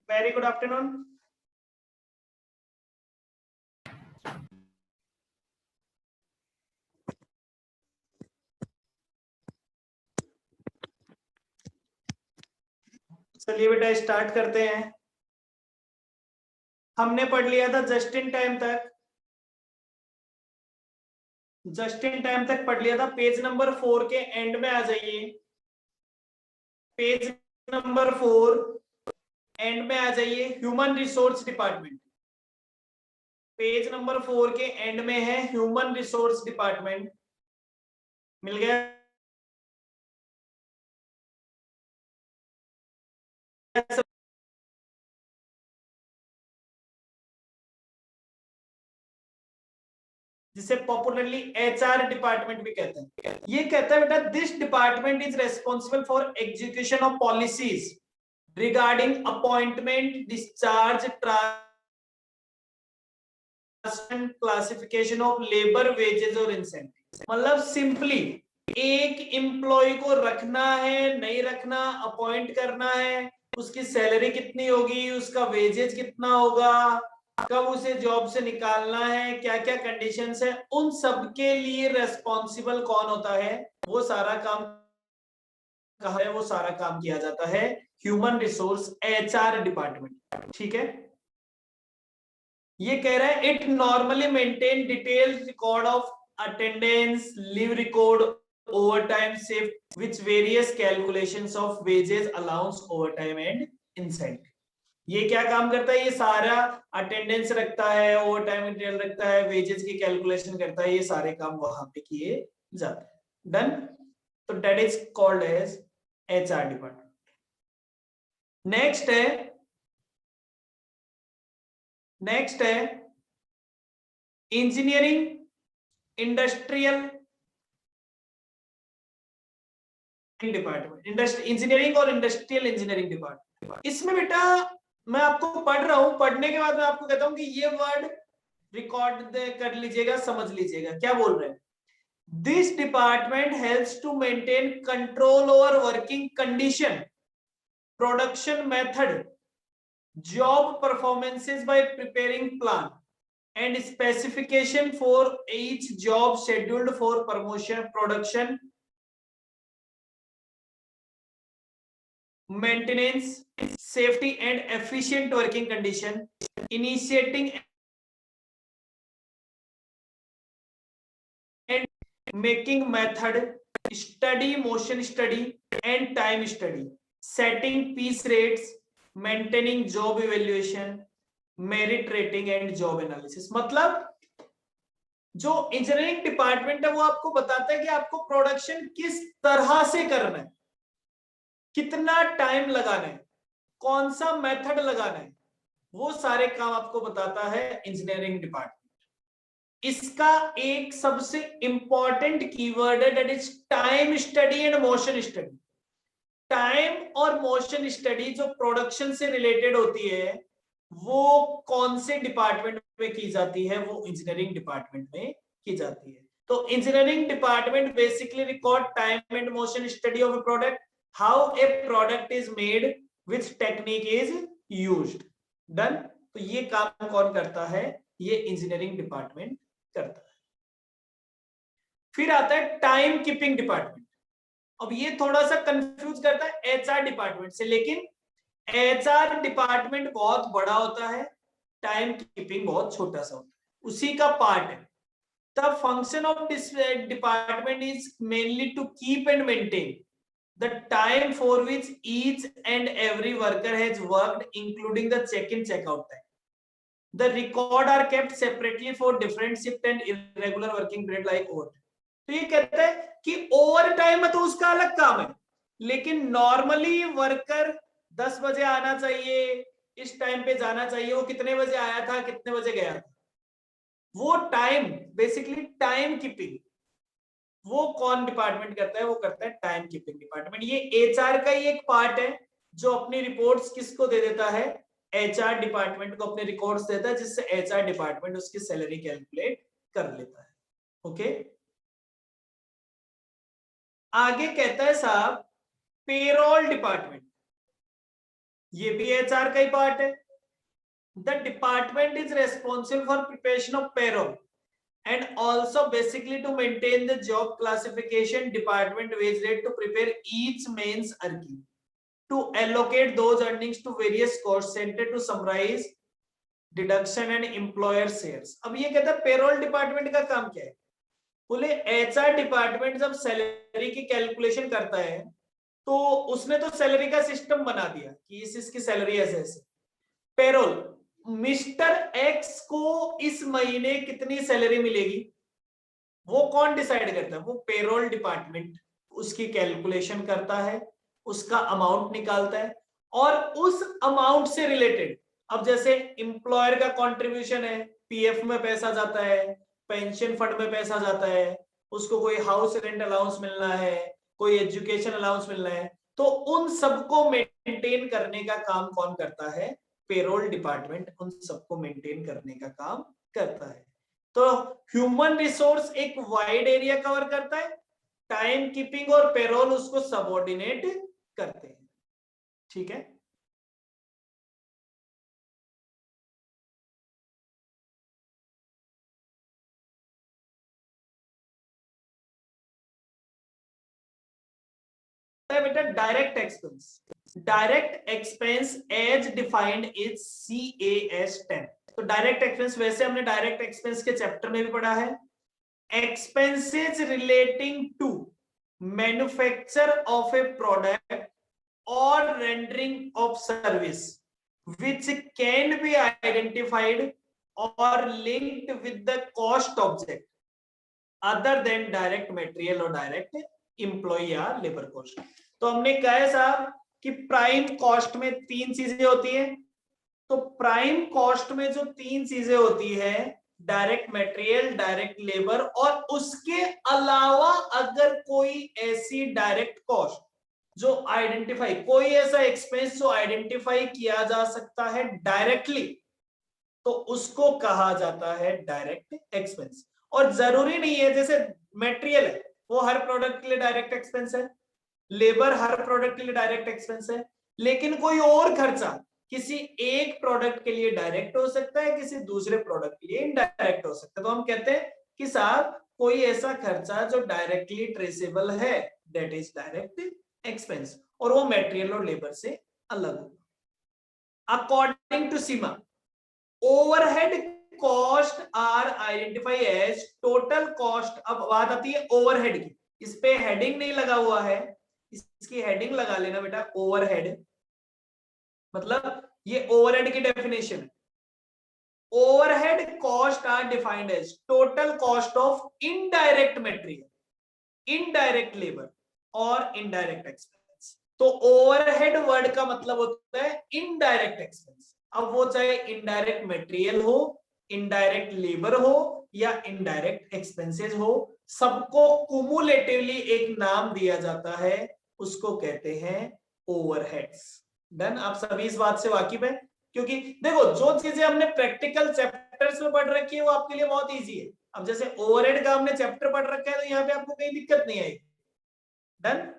Very good afternoon. चलिए बेटा start करते हैं। हमने पढ़ लिया था जस्ट इन टाइम तक, पढ़ लिया था। पेज नंबर 4 के एंड में आ जाइए। पेज नंबर 4 एंड में आ जाइए। Human resource department, page number 4 के एंड में है ह्यूमन रिसोर्स डिपार्टमेंट। मिल गया? जिसे पॉपुलरली एचआर डिपार्टमेंट भी कहते हैं। ये कहता है बेटा, this department is responsible for execution of policies regarding appointment, discharge, classification of labour, wages और इंसेंटिव। मतलब सिंपली एक एम्प्लॉय को रखना है, नहीं रखना, अपॉइंट करना है, उसकी सैलरी कितनी होगी, उसका वेजेज कितना होगा, कब उसे जॉब से निकालना है, क्या क्या कंडीशंस है, उन सब के लिए रेस्पॉन्सिबल कौन होता है? वो सारा काम कहा है, वो सारा काम किया जाता है ह्यूमन रिसोर्स एचआर डिपार्टमेंट। ठीक है? ये कह रहा है it normally maintain detailed record of attendance, leave record, overtime shift, which various calculations of wages, allowance, overtime and incentive. ये क्या काम करता है? ये सारा अटेंडेंस रखता है, ओवरटाइम डिटेल रखता है, वेजेस की कैलकुलेशन करता है, ये सारे काम वहां पे किए जाते हैं। डन? तो that is called as HR department. Next है इंजीनियरिंग इंडस्ट्रियल डिपार्टमेंट। इंजीनियरिंग और इंडस्ट्रियल इंजीनियरिंग डिपार्टमेंट। इसमें बेटा मैं आपको पढ़ रहा हूं, पढ़ने के बाद मैं आपको कहता हूं कि ये वर्ड रिकॉर्ड कर लीजिएगा, समझ लीजिएगा क्या बोल रहे हैं। This department helps to maintain control over working condition, production method, job performances by preparing plan and specification for each job scheduled for promotion, production, maintenance, safety and efficient working condition, initiating and making method, study, motion study and time study, setting piece rates, maintaining job evaluation, merit rating and job analysis। मतलब जो engineering department है वो आपको बताता है कि आपको production किस तरह से करना है, कितना टाइम लगाना है, कौन सा मेथड लगाना है, वो सारे काम आपको बताता है इंजीनियरिंग डिपार्टमेंट। इसका एक सबसे इंपॉर्टेंट कीवर्ड है, that is time study and motion study. Time और मोशन स्टडी जो प्रोडक्शन से रिलेटेड होती है वो कौन से डिपार्टमेंट में की जाती है? वो इंजीनियरिंग डिपार्टमेंट में की जाती है। तो engineering department basically record time and motion study of A product, how a product is made, which technique is used. Done? तो ये काम कौन करता है? ये इंजीनियरिंग डिपार्टमेंट करता है। फिर आता है टाइम कीपिंग डिपार्टमेंट। अब ये थोड़ा सा कंफ्यूज करता है एचआर डिपार्टमेंट से, लेकिन एचआर डिपार्टमेंट बहुत बड़ा होता है, टाइम कीपिंग बहुत छोटा सा होता है, उसी का पार्ट है। The function of this department is mainly to keep and maintain the time for which each and every worker has worked, including the check-in check-out time. The record are kept separately for different shift and irregular working period like overtime. तो ये कहता है कि over time में तो उसका अलग काम है, लेकिन नॉर्मली वर्कर 10 बजे आना चाहिए, इस टाइम पे जाना चाहिए, वो कितने बजे आया था, कितने बजे गया था, वो टाइम, बेसिकली टाइम कीपिंग, वो कौन डिपार्टमेंट करता है? वो करता है टाइम कीपिंग डिपार्टमेंट। ये एचआर का ही एक पार्ट है जो अपनी रिपोर्ट्स किसको दे देता है? एचआर डिपार्टमेंट को अपने रिकॉर्ड्स देता है, जिससे एचआर डिपार्टमेंट उसकी सैलरी कैलकुलेट कर लेता है। ओके, आगे कहता है साहब पेरोल डिपार्टमेंट। ये भी एचआर का ही पार्ट है। The department is responsible for preparation of payroll and also basically to maintain the job classification, department wage rate, to prepare each mains archi, to allocate those earnings to various cost center, to summarize deduction and employer shares। अब ये कहता है payroll department का काम क्या है? बोले HR department जब सैलरी की कैलकुलेशन करता है तो उसने तो सैलरी का सिस्टम बना दिया कि इसकी सैलरी ऐसे ऐसे। पेरोल, मिस्टर एक्स को इस महीने कितनी सैलरी मिलेगी वो कौन डिसाइड करता है? वो पेरोल डिपार्टमेंट उसकी कैलकुलेशन करता है, उसका अमाउंट निकालता है और उस अमाउंट से रिलेटेड, अब जैसे एम्प्लॉयर का कंट्रीब्यूशन है, पीएफ में पैसा जाता है, पेंशन फंड में पैसा जाता है, उसको कोई हाउस रेंट अलाउंस मिलना है, कोई एजुकेशन अलाउंस मिलना है, तो उन सबको मेंटेन करने का काम कौन करता है? पेरोल डिपार्टमेंट उन सबको मेंटेन करने का काम करता है। तो ह्यूमन रिसोर्स एक वाइड एरिया कवर करता है, टाइम कीपिंग और पेरोल उसको सबऑर्डिनेट करते हैं। ठीक है, बेटा direct expense, direct expense as defined is CAS 10। तो डायरेक्ट एक्सपेंस वैसे हमने डायरेक्ट एक्सपेंस के चैप्टर में भी पढ़ा है, expenses relating to manufacture of a product or rendering of service which can be identified or linked with the cost object other than direct material or direct employee या labour cost. तो हमने कहा है साहब कि प्राइम कॉस्ट में तीन चीजें होती हैं। तो प्राइम कॉस्ट में जो तीन चीजें होती है, डायरेक्ट मटेरियल, डायरेक्ट लेबर और उसके अलावा अगर कोई ऐसी डायरेक्ट कॉस्ट जो आइडेंटिफाई, कोई ऐसा एक्सपेंस जो आइडेंटिफाई किया जा सकता है डायरेक्टली, तो उसको कहा जाता है डायरेक्ट एक्सपेंस। और जरूरी नहीं है, जैसे मटेरियल है वो हर प्रोडक्ट के लिए डायरेक्ट एक्सपेंस है, लेबर हर प्रोडक्ट के लिए डायरेक्ट एक्सपेंस है, लेकिन कोई और खर्चा किसी एक प्रोडक्ट के लिए डायरेक्ट हो सकता है, किसी दूसरे प्रोडक्ट के लिए इनडायरेक्ट हो सकता है। तो हम कहते हैं कि साहब कोई ऐसा खर्चा जो डायरेक्टली ट्रेसेबल है, दैट इज डायरेक्ट एक्सपेंस, और वो मटेरियल और लेबर से अलग होगा। According to CIMA, overhead cost are identify as total cost. अब बात आती है ओवरहेड की, इस पे हेडिंग नहीं लगा हुआ है, इसकी हेडिंग लगा लेना बेटा, ओवरहेड, मतलब ये ओवरहेड की डेफिनेशन है। Overhead cost are defined as total cost of indirect material, indirect labour और इनडायरेक्ट एक्सपेंस। तो ओवरहेड वर्ड का मतलब होता है इनडायरेक्ट एक्सपेंस। अब वो चाहे इनडायरेक्ट मटेरियल हो, इनडायरेक्ट लेबर हो या इनडायरेक्ट एक्सपेंसेस हो, सबको कुमुलेटिवली एक नाम दिया जाता है, उसको कहते हैं ओवरहेड्स। डन, आप सभी इस बात से वाकिफ है? क्योंकि देखो जो चीजें हमने प्रैक्टिकल चैप्टर्स में पढ़ रखी है वो आपके लिए बहुत इजी है। अब जैसे ओवरहेड का हमने चैप्टर पढ़ रखा है तो यहाँ पे आपको कहीं दिक्कत नहीं आएगी। डन,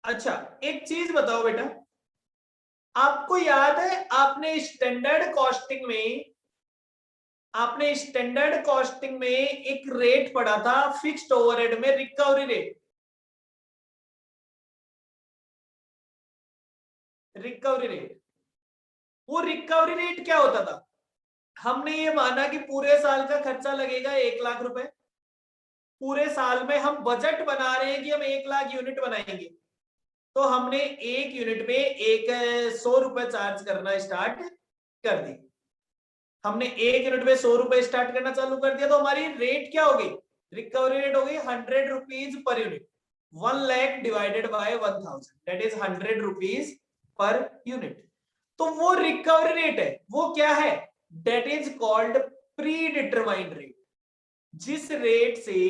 अच्छा एक चीज बताओ बेटा, आपको याद है आपने स्टैंडर्ड कॉस्टिंग में, आपने स्टैंडर्ड कॉस्टिंग में एक रेट पढ़ा था फिक्स्ड ओवरहेड में, रिकवरी रेट, रिकवरी रेट। वो रिकवरी रेट क्या होता था? हमने ये माना कि पूरे साल का खर्चा लगेगा 1 लाख रुपए, पूरे साल में हम बजट बना रहे हैं कि हम 1 लाख यूनिट बनाएंगे, तो हमने एक यूनिट में 100 रुपए चार्ज करना स्टार्ट कर दी। हमने एक यूनिट में 100 रुपए स्टार्ट करना चालू कर दिया, तो हमारी रेट क्या हो गई? रिकवरी रेट हो गई 100 rupees per unit. 1 lakh divided by 1000, that is 100 rupees per unit. तो वो रिकवरी रेट है, वो क्या है? That is called pre determined rate, जिस रेट से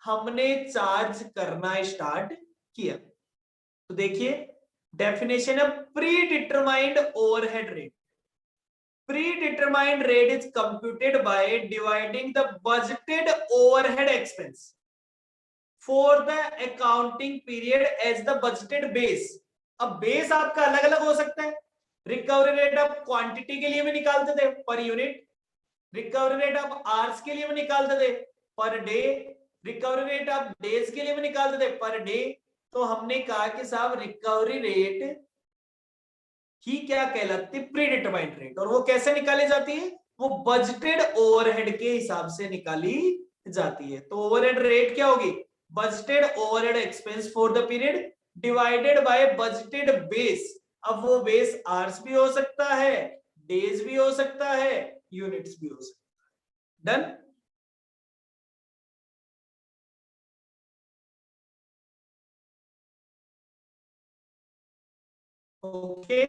हमने चार्ज करना स्टार्ट किया। तो देखिए डेफिनेशन है pre determined overhead rate. Predetermined rate is computed by dividing the budgeted overhead expense for the accounting period as the budgeted base. अब base आपका अलग अलग हो सकता है। रिकवरी रेट आप क्वांटिटी के लिए भी निकालते थे पर यूनिट, रिकवरी रेट आप आवर्स के लिए भी निकालते थे पर डे, रिकवरी रेट आप डेज के लिए भी निकालते थे पर डे। तो हमने कहा कि साहब रिकवरी रेट ही क्या कहलाती है, प्री डिटरमाइंड रेट। और वो कैसे निकाली जाती है, वो बजटेड ओवरहेड के हिसाब से निकाली जाती है। तो ओवरहेड रेट क्या होगी, budgeted overhead expense for the period divided by budgeted base. अब वो बेस आवर्स भी हो सकता है, डेज भी हो सकता है, यूनिट्स भी हो सकता है। डन। ओके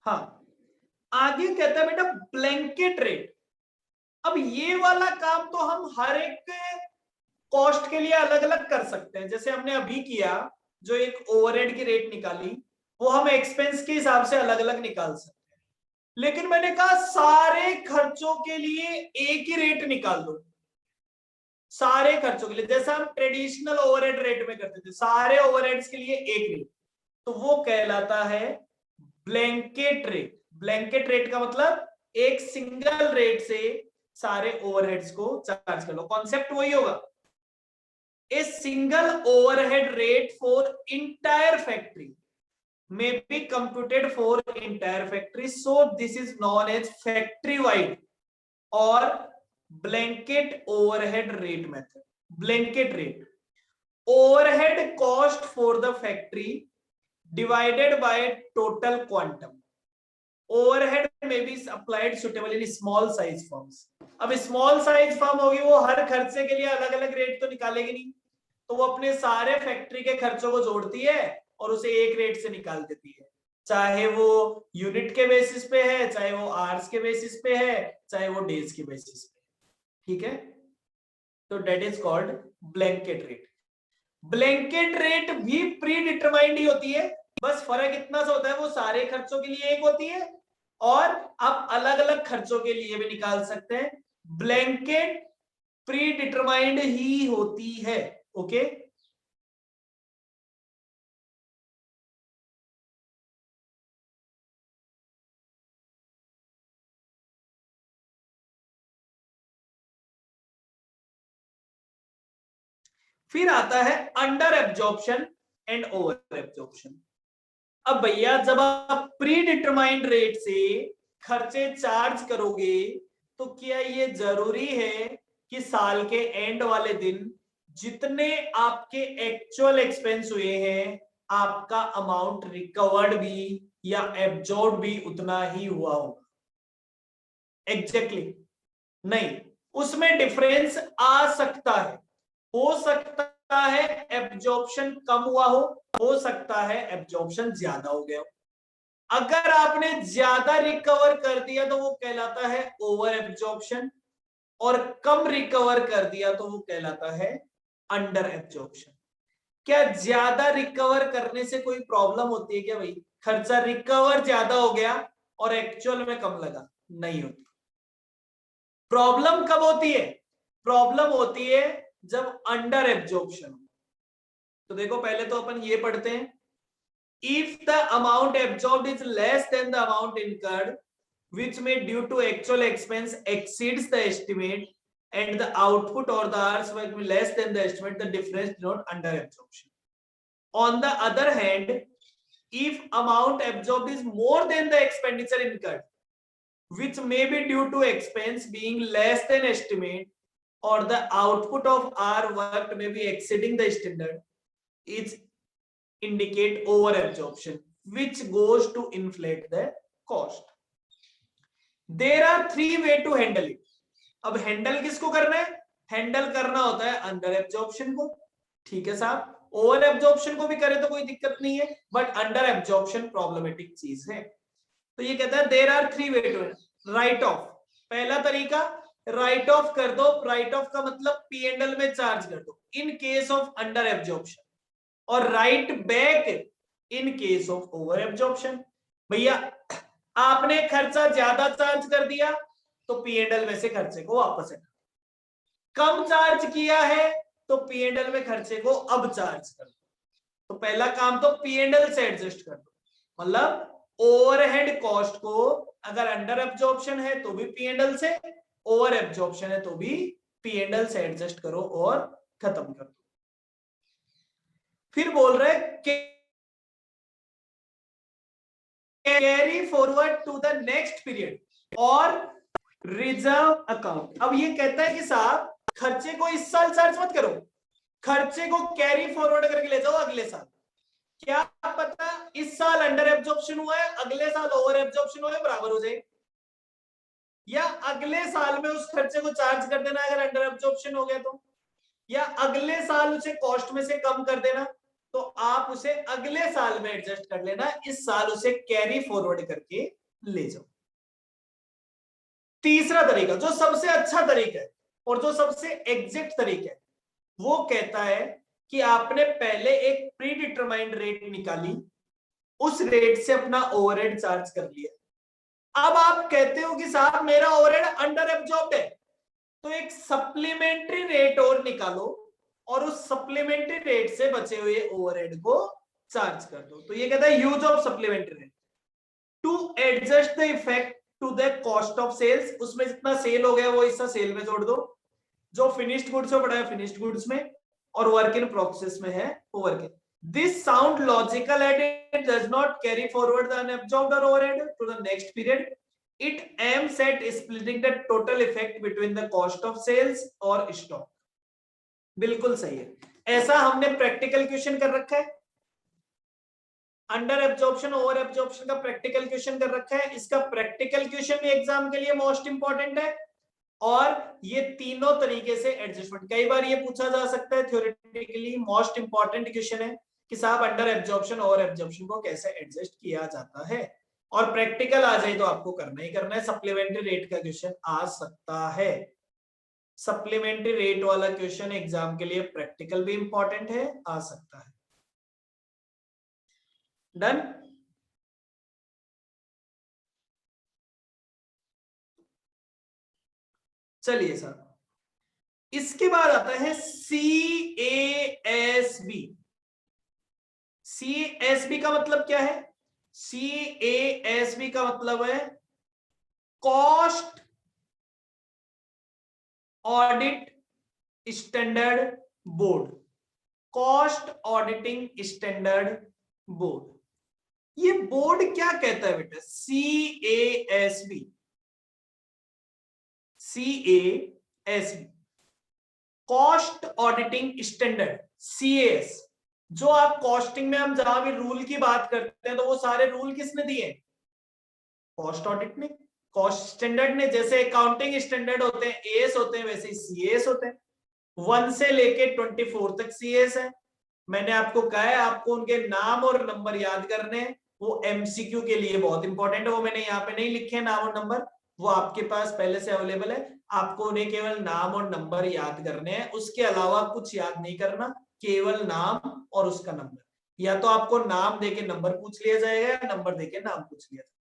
हाँ, आगे कहता है बेटा ब्लैंकेट रेट। अब ये वाला काम तो हम हर एक कॉस्ट के लिए अलग अलग कर सकते हैं। जैसे हमने अभी किया, जो एक ओवरहेड की रेट निकाली, वो हम एक्सपेंस के हिसाब से अलग अलग निकाल सकते हैं। लेकिन मैंने कहा सारे खर्चों के लिए एक ही रेट निकाल दो, सारे खर्चों के लिए, जैसा हम ट्रेडिशनल ओवरहेड रेट में करते थे, सारे ओवरहेड्स के लिए एक रेट। तो वो कहलाता है ब्लैंकेट रेट। ब्लैंकेट रेट का मतलब एक सिंगल रेट से सारे ओवरहेड्स को चार्ज कर लो। कॉन्सेप्ट वही होगा, a single overhead rate for entire factory may be computed for entire factory, so this is known as factory wide or blanket overhead rate method. Blanket rate, overhead cost for the factory divided by total quantum. Overhead may be applied suitable in small size firms. अब small size firm होगी, वो हर खर्चे के लिए अलग अलग rate तो निकालेगी नहीं, तो वो अपने सारे फैक्ट्री के खर्चों को जोड़ती है और उसे एक रेट से निकाल देती है, चाहे वो यूनिट के बेसिस पे है, चाहे वो आवर्स के बेसिस पे है, चाहे वो डेज के बेसिस पे। ठीक है, तो that is called blanket rate. Blanket rate भी प्री डिटरमाइंड ही होती है, बस फर्क इतना सा होता है, वो सारे खर्चों के लिए एक होती है और आप अलग अलग खर्चों के लिए भी निकाल सकते हैं। ब्लैंकेट प्री डिटरमाइंड ही होती है। ओके फिर आता है under absorption and over absorption. अब भैया जब आप प्री डिटरमाइंड रेट से खर्चे चार्ज करोगे, तो क्या ये जरूरी है कि साल के एंड वाले दिन जितने आपके एक्चुअल एक्सपेंस हुए हैं, आपका अमाउंट रिकवर्ड भी या एब्जॉर्ब भी उतना ही हुआ होगा? एग्जैक्टली नहीं, उसमें डिफरेंस आ सकता है। हो सकता है एब्जॉर्प्शन कम हुआ हो सकता है एब्जॉर्प्शन ज्यादा हो गया हो। अगर आपने ज्यादा रिकवर कर दिया तो वो कहलाता है ओवर एब्जॉर्प्शन, और कम रिकवर कर दिया तो वो कहलाता है अंडर एब्जॉर्प्शन। क्या ज्यादा रिकवर करने से कोई प्रॉब्लम होती है क्या भाई? खर्चा रिकवर ज्यादा हो गया और एक्चुअल में कम लगा, नहीं होती। प्रॉब्लम कब होती है? प्रॉब्लम होती है जब अंडर एब्जॉर्प्शन। तो देखो पहले तो अपन ये पढ़ते हैं, if the amount absorbed is less than the amount incurred, which may due to actual expense exceeds the estimate, and the output or the hours will be less than the estimate, the difference denote under absorption. On the other hand, if amount absorbed is more than the expenditure incurred, which may be due to expense being less than estimate, or the output of hour worked may be exceeding the standard, it's indicate over absorption, which goes to inflate the cost. There are three way to handle it. अब handle किसको करना है? Handle करना होता है under absorption को। ठीक है साहब, ओवर एब्जॉर्प्शन को भी करे तो कोई दिक्कत नहीं है, बट अंडर एब्जॉर्प्शन प्रॉब्लमेटिक चीज है। तो ये कहता है there are three way to write off. पहला तरीका, राइट ऑफ कर दो। राइट ऑफ का मतलब P&L में चार्ज कर दो in case of under absorption, और write back in case of over absorption. भैया आपने खर्चा ज्यादा चार्ज कर दिया तो P&L में से खर्चे को वापस है, कम चार्ज किया है तो P&L में खर्चे को अब चार्ज कर दो। तो पहला काम तो P&L से एडजस्ट कर दो, मतलब ओवरहेड कॉस्ट को अगर अंडर एब्जॉर्प्शन है तो भी P&L से, ओवर एब्जॉर्प्शन है तो भी P&L से एडजस्ट करो और खत्म कर दो। फिर बोल रहे carry forward to the next period और रिजर्व अकाउंट। अब ये कहता है कि साहब खर्चे को इस साल चार्ज मत करो, खर्चे को कैरी फॉरवर्ड करके ले जाओ अगले साल। क्या पता इस साल अंडर एब्जॉर्प्शन हुआ है, अगले साल ओवर एब्जॉर्प्शन हुआ है, बराबर हो जाए, या अगले साल में उस खर्चे को चार्ज कर देना अगर अंडर एब्जॉर्प्शन हो गया तो, या अगले साल उसे कॉस्ट में से कम कर देना, तो आप उसे अगले साल में एडजस्ट कर लेना, इस साल उसे कैरी फॉरवर्ड करके ले जाओ। तीसरा तरीका जो सबसे अच्छा तरीका है और जो सबसे एग्जैक्ट तरीका है, वो कहता है कि आपने पहले एक प्री डिटरमाइंड रेट निकाली, उस रेट से अपना ओवरहेड चार्ज कर लिया। अब आप कहते हो कि साहब मेरा ओवरहेड अंडर एब्जॉर्ब्ड है, तो एक सप्लीमेंट्री रेट और निकालो और उस सप्लीमेंट्री रेट से बचे हुए ओवरहेड को चार्ज कर दो। तो ये कहता है use of supplementary rate to adjust the effect to the cost of sales. उसमें जितना सेल हो गया वो हिस्सा सेल में जोड़ दो, जो फिनिश्ड गुड्स में पड़ा है फिनिश्ड गुड्स में, और वर्क इन प्रोसेस में है वो work in. This sound logical and it does not carry forward the unabsorbed overhead to the next period. It aims at splitting the total effect between the cost of sales और stock। बिल्कुल सही है, ऐसा हमने practical question कर रखा है, under absorption over absorption का प्रैक्टिकल क्वेश्चन कर रखा है। इसका प्रैक्टिकल क्वेश्चन भी एग्जाम के लिए मोस्ट इंपॉर्टेंट है, और ये तीनों तरीके से एडजस्टमेंट, कई बार ये पूछा जा सकता है थ्योरेटिकली, मोस्ट इंपॉर्टेंट क्वेश्चन है कि साहब अंडर एब्जॉर्प्शन ओवर एब्जॉर्प्शन को कैसे एडजस्ट किया जाता है, और प्रैक्टिकल आ जाए तो आपको करना ही करना है। सप्लीमेंट्री रेट का क्वेश्चन आ सकता है, सप्लीमेंट्री रेट वाला क्वेश्चन एग्जाम के लिए प्रैक्टिकल भी इंपॉर्टेंट है, आ सकता है। डन। चलिए सर, इसके बाद आता है CASB। CASB का मतलब क्या है? CASB का मतलब है cost audit standard board, cost auditing standard board. ये बोर्ड क्या कहता है बेटा? CASB, CASB cost auditing standard, CAS। जो आप कॉस्टिंग में हम जहां भी रूल की बात करते हैं तो वो सारे रूल किसने दिए? कॉस्ट ऑडिट ने, कॉस्ट स्टैंडर्ड ने। जैसे अकाउंटिंग स्टैंडर्ड होते हैं AS होते हैं, वैसे ही CAS होते हैं। 1 से लेके 24 तक CAS है। मैंने आपको कहा है आपको उनके नाम और नंबर याद करने हैं, वो MCQ के लिए बहुत इंपॉर्टेंट है। वो मैंने यहाँ पे नहीं लिखे नाम और नंबर, वो आपके पास पहले से अवेलेबल है, आपको उन्हें केवल नाम और नंबर याद करने हैं, उसके अलावा कुछ याद नहीं करना, केवल नाम और उसका नंबर। या तो आपको नाम देके नंबर पूछ लिया जाएगा या नंबर देके नाम पूछ लिया जाएगा,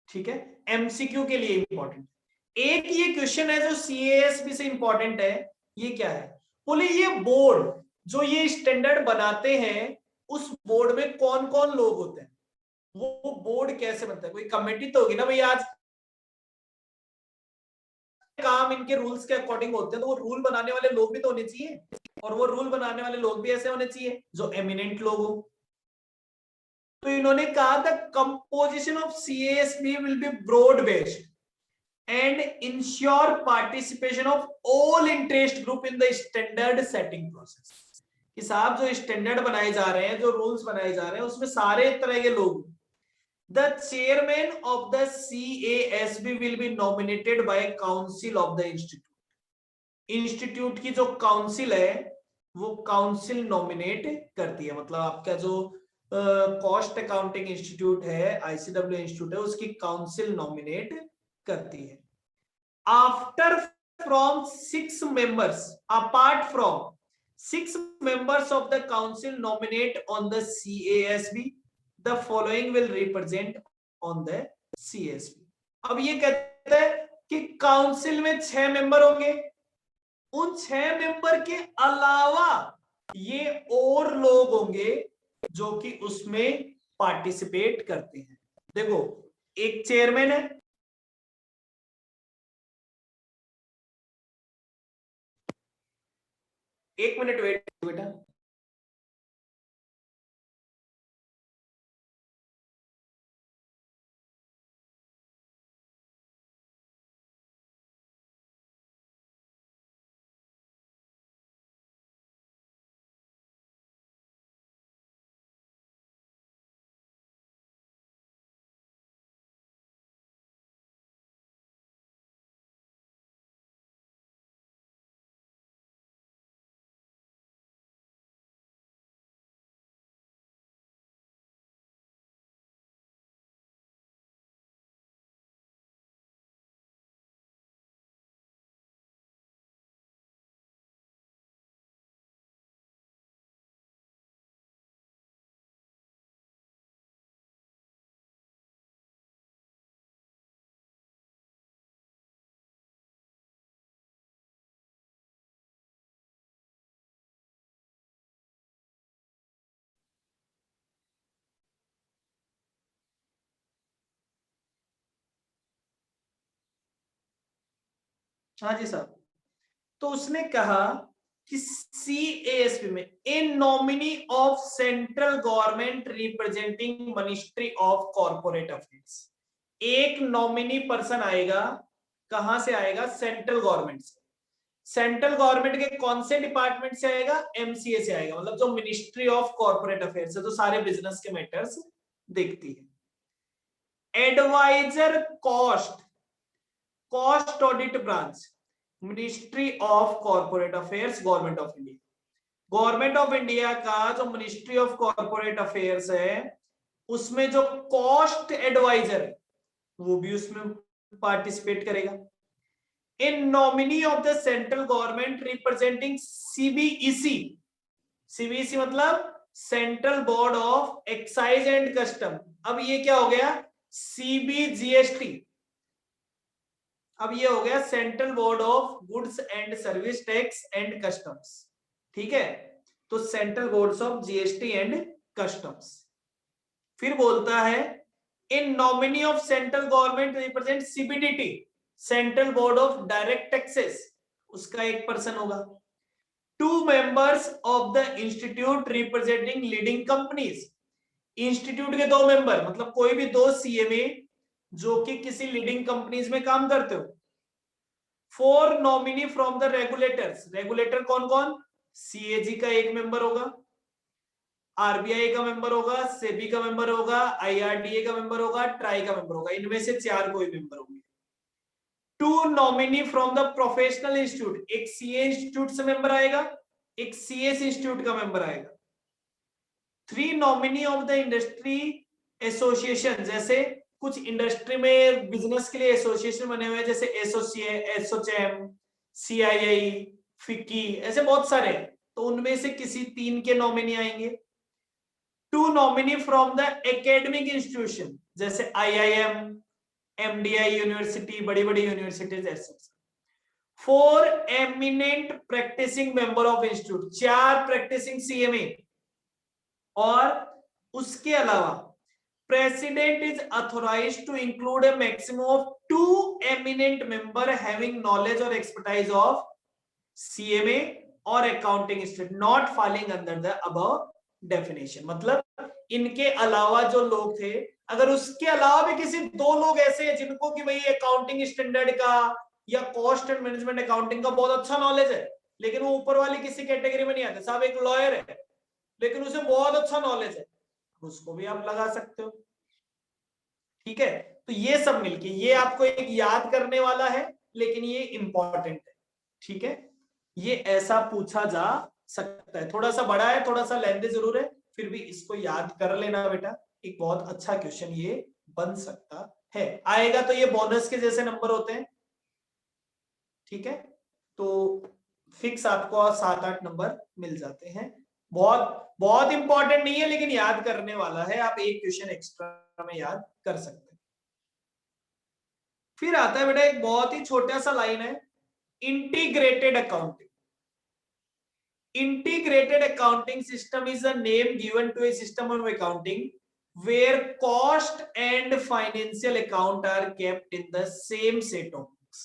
ठीक है? MCQ के लिए इंपॉर्टेंट। एक ये क्वेश्चन है जो CASB से इंपॉर्टेंट है, ये क्या है? बोले ये बोर्ड जो ये स्टैंडर्ड बनाते हैं, उस बोर्ड में कौन कौन लोग होते हैं, वो बोर्ड कैसे बनता है? कोई कमेटी तो होगी ना भाई, आज काम इनके रूल्स के अकॉर्डिंग होते हैं, तो वो रूल बनाने वाले लोग भी तो होने चाहिए, और वो रूल बनाने वाले लोग भी ऐसे होने चाहिए जो एमिनेंट लोग हो। तो इन्होंने कहा था composition of CASB will be broad based and ensure participation of all interest group in the standard setting process। कि साहब जो स्टैंडर्ड बनाए जा रहे हैं, जो रूल्स बनाए जा रहे हैं, उसमें सारे तरह के लोग। The chairman of the CASB will be nominated by council of the institute। Institute की जो काउंसिल है वो काउंसिल नॉमिनेट करती है, मतलब आपका जो कॉस्ट अकाउंटिंग इंस्टीट्यूट है, ICW इंस्टीट्यूट है, उसकी काउंसिल नॉमिनेट करती है। After from 6 members, apart from 6 members of the council nominate on the CASB, the following will represent on the CSP। अब ये कहता है कि काउंसिल में 6 मेंबर होंगे, उन 6 मेंबर के अलावा ये और लोग होंगे जो कि उसमें पार्टिसिपेट करते हैं। देखो, एक चेयरमैन है, एक मिनट वेट बेटा। हाँ जी साहब। तो उसने कहा कि CASP में ए nominee of central government representing ministry of corporate affairs, एक नॉमिनी पर्सन आएगा। कहां से आएगा? सेंट्रल गवर्नमेंट से। सेंट्रल गवर्नमेंट के कौन से डिपार्टमेंट से आएगा? MCA से आएगा, मतलब जो मिनिस्ट्री ऑफ कॉर्पोरेट अफेयर्स है, जो सारे बिजनेस के मैटर्स देखती है। Advisor cost, cost audit branch, ministry of corporate affairs, government of India. Government of India का जो मिनिस्ट्री ऑफ कॉर्पोरेट अफेयर्स है, उसमें जो कॉस्ट एडवाइजर है वो भी उसमें पार्टिसिपेट करेगा। In nominee of the central government representing CBEC, CBEC मतलब central board of excise and custom. अब ये क्या हो गया? CBGST। अब ये हो गया central board of goods and service tax and customs. ठीक है, तो central boards of GST and customs. फिर बोलता है in nominee of central government represent CBDT, central board of direct taxes, उसका एक पर्सन होगा। 2 members of the institute representing leading companies, institute के 2 मेंबर, मतलब कोई भी 2 CMA जो कि किसी लीडिंग कंपनीज में काम करते हो। 4 nominee from the regulators, regulator कौन कौन? CAG का एक मेंबर होगा, RBI का मेंबर होगा, सेबी का मेंबर होगा, IRDA का मेंबर होगा, ट्राई का मेंबर होगा, इनमें से 4 कोई मेंबर होंगे। 2 nominee from the professional institute, एक CA इंस्टीट्यूट से मेंबर आएगा, एक CS इंस्टीट्यूट का मेंबर आएगा। 3 nominee of the industry association, जैसे कुछ इंडस्ट्री में बिजनेस के लिए एसोसिएशन बने हुए हैं, जैसे एसोचैम, CII, फिक्की, ऐसे बहुत सारे, तो उनमें से किसी 3 के नॉमिनी आएंगे। 2 nominee from the academic institution, जैसे IIM, MDI यूनिवर्सिटी, बड़ी बड़ी यूनिवर्सिटीज ऐसे। 4 eminent practising member of institute, 4 practising CMA, और उसके अलावा president is authorised to include a maximum of 2 eminent member having knowledge और एक्सपर्टाइज ऑफ CMA और accounting institute not falling under the above definition. मतलब इनके अलावा जो लोग थे, अगर उसके अलावा भी किसी 2 लोग ऐसे हैं जिनको कि भाई अकाउंटिंग स्टैंडर्ड का या कॉस्ट एंड मैनेजमेंट अकाउंटिंग का बहुत अच्छा नॉलेज है, लेकिन वो ऊपर वाली किसी कैटेगरी में नहीं आते, साहब एक लॉयर है लेकिन उसे बहुत अच्छा नॉलेज है, उसको भी आप लगा सकते हो। ठीक है, तो ये सब मिलके ये आपको एक याद करने वाला है, लेकिन ये इंपॉर्टेंट है। ठीक है, ये ऐसा पूछा जा सकता है, थोड़ा सा बड़ा है, थोड़ा सा लेंथी जरूर है, फिर भी इसको याद कर लेना बेटा, एक बहुत अच्छा क्वेश्चन ये बन सकता है। आएगा तो ये बोनस के जैसे नंबर होते हैं। ठीक है, तो फिक्स आपको 7-8 नंबर मिल जाते हैं। बहुत बहुत इंपॉर्टेंट नहीं है, लेकिन याद करने वाला है, आप एक क्वेश्चन एक्स्ट्रा में याद कर सकते हैं। फिर आता है बेटा एक बहुत ही छोटा सा लाइन है, integrated accounting. Integrated accounting system is a name given to a system of accounting where cost and financial account are kept in the same set of books.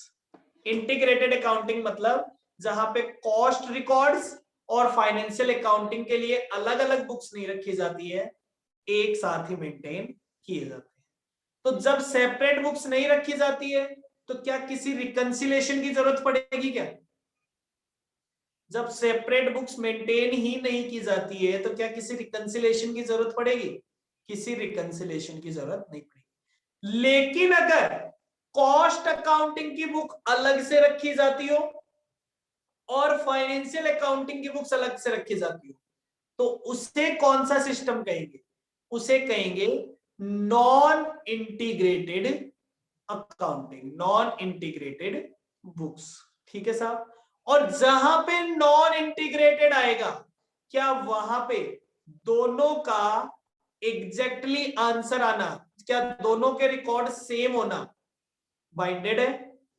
Integrated accounting मतलब जहां पे कॉस्ट रिकॉर्ड्स और financial accounting के लिए अलग अलग books नहीं रखी जाती है, एक साथ ही मेंटेन किए जाते हैं. तो जब सेपरेट बुक्स नहीं रखी जाती है तो क्या किसी रिकंसिलेशन की जरूरत पड़ेगी क्या? जब सेपरेट बुक्स मेंटेन ही नहीं की जाती है तो क्या किसी रिकंसिलेशन की जरूरत पड़ेगी? किसी रिकंसिलेशन की जरूरत नहीं पड़ेगी. लेकिन अगर कॉस्ट अकाउंटिंग की बुक अलग से रखी जाती हो और फाइनेंशियल अकाउंटिंग की बुक्स अलग से रखी जाती हो तो उसे कौन सा सिस्टम कहेंगे? उसे कहेंगे non integrated accounting, non integrated books. ठीक है साहब. और जहां पे नॉन इंटीग्रेटेड आएगा, क्या वहां पे दोनों का एग्जैक्टली आंसर आना, क्या दोनों के रिकॉर्ड सेम होना बाइंडेड है?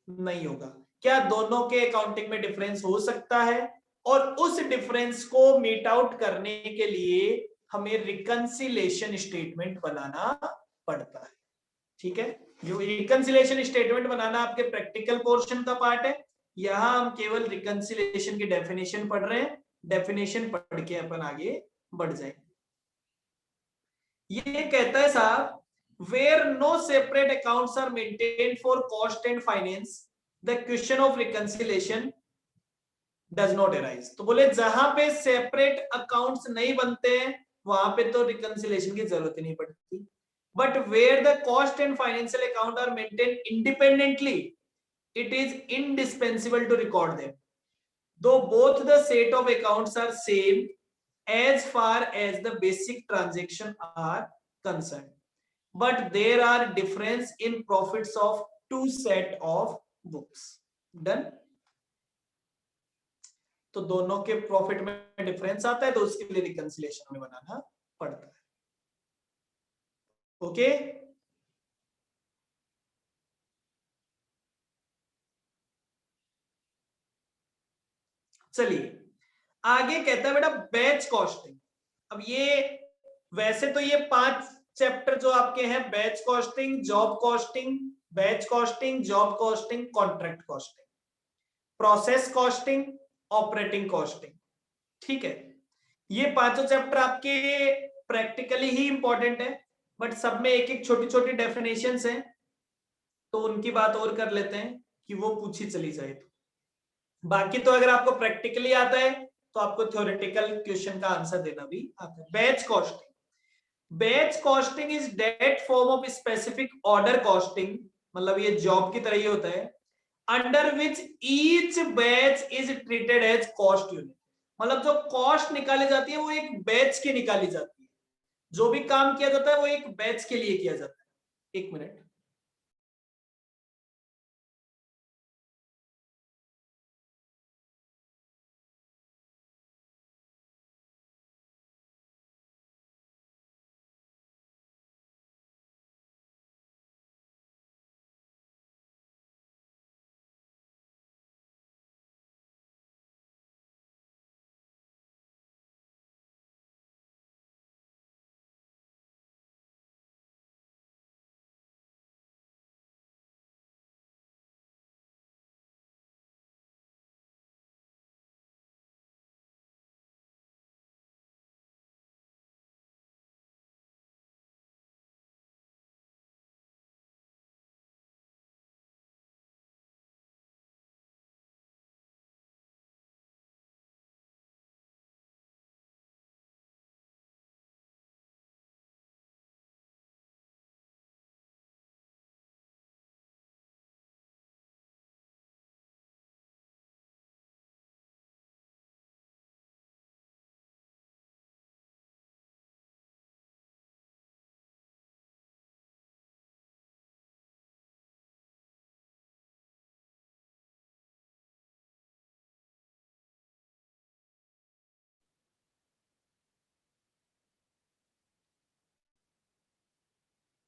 नहीं होगा. क्या दोनों के अकाउंटिंग में डिफरेंस हो सकता है? और उस डिफरेंस को मीट आउट करने के लिए हमें रिकंसिलेशन स्टेटमेंट बनाना पड़ता है. ठीक है. जो रिकंसिलेशन स्टेटमेंट बनाना आपके प्रैक्टिकल पोर्शन का पार्ट है. यहां हम केवल रिकंसिलेशन की डेफिनेशन पढ़ रहे हैं. डेफिनेशन पढ़ के अपन आगे बढ़ जाएंगे. ये कहता है साहब, where no separate accounts are maintained for cost and finance the question of reconciliation does not arise. तो बोले जहां पे सेपरेट अकाउंट्स नहीं बनते हैं वहां पे तो रिकंसिलेशन की जरूरत ही नहीं पड़ती. But where the cost and financial account are maintained independently, it is indispensable to record them. Though both the set of accounts are same as far as the basic transaction are concerned, but there are difference in profits of two set of books. Done. तो दोनों के profit में difference आता है तो उसके लिए reconciliation हमें बनाना पड़ता है. ओके. चलिए आगे कहता है बेटा बैच कॉस्टिंग. अब ये वैसे तो ये 5 चैप्टर जो आपके हैं, batch costing, job costing, batch costing, job costing, contract costing, process costing, operating costing. ठीक है. ये पांचों चैप्टर आपके प्रैक्टिकली ही इंपॉर्टेंट है, बट सब में एक एक छोटी छोटी डेफिनेशंस हैं तो उनकी बात और कर लेते हैं कि वो पूछी चली जाए. तो बाकी तो अगर आपको प्रैक्टिकली आता है तो आपको थ्योरेटिकल क्वेश्चन का आंसर देना भी आता है. Batch costing. Batch costing is that form of specific order costing, मतलब ये जॉब की तरह ही होता है, under which each batch is treated as cost unit. मतलब जो कॉस्ट निकाली जाती है वो एक बैच की निकाली जाती है. जो भी काम किया जाता है वो एक बैच के लिए किया जाता है. एक मिनट.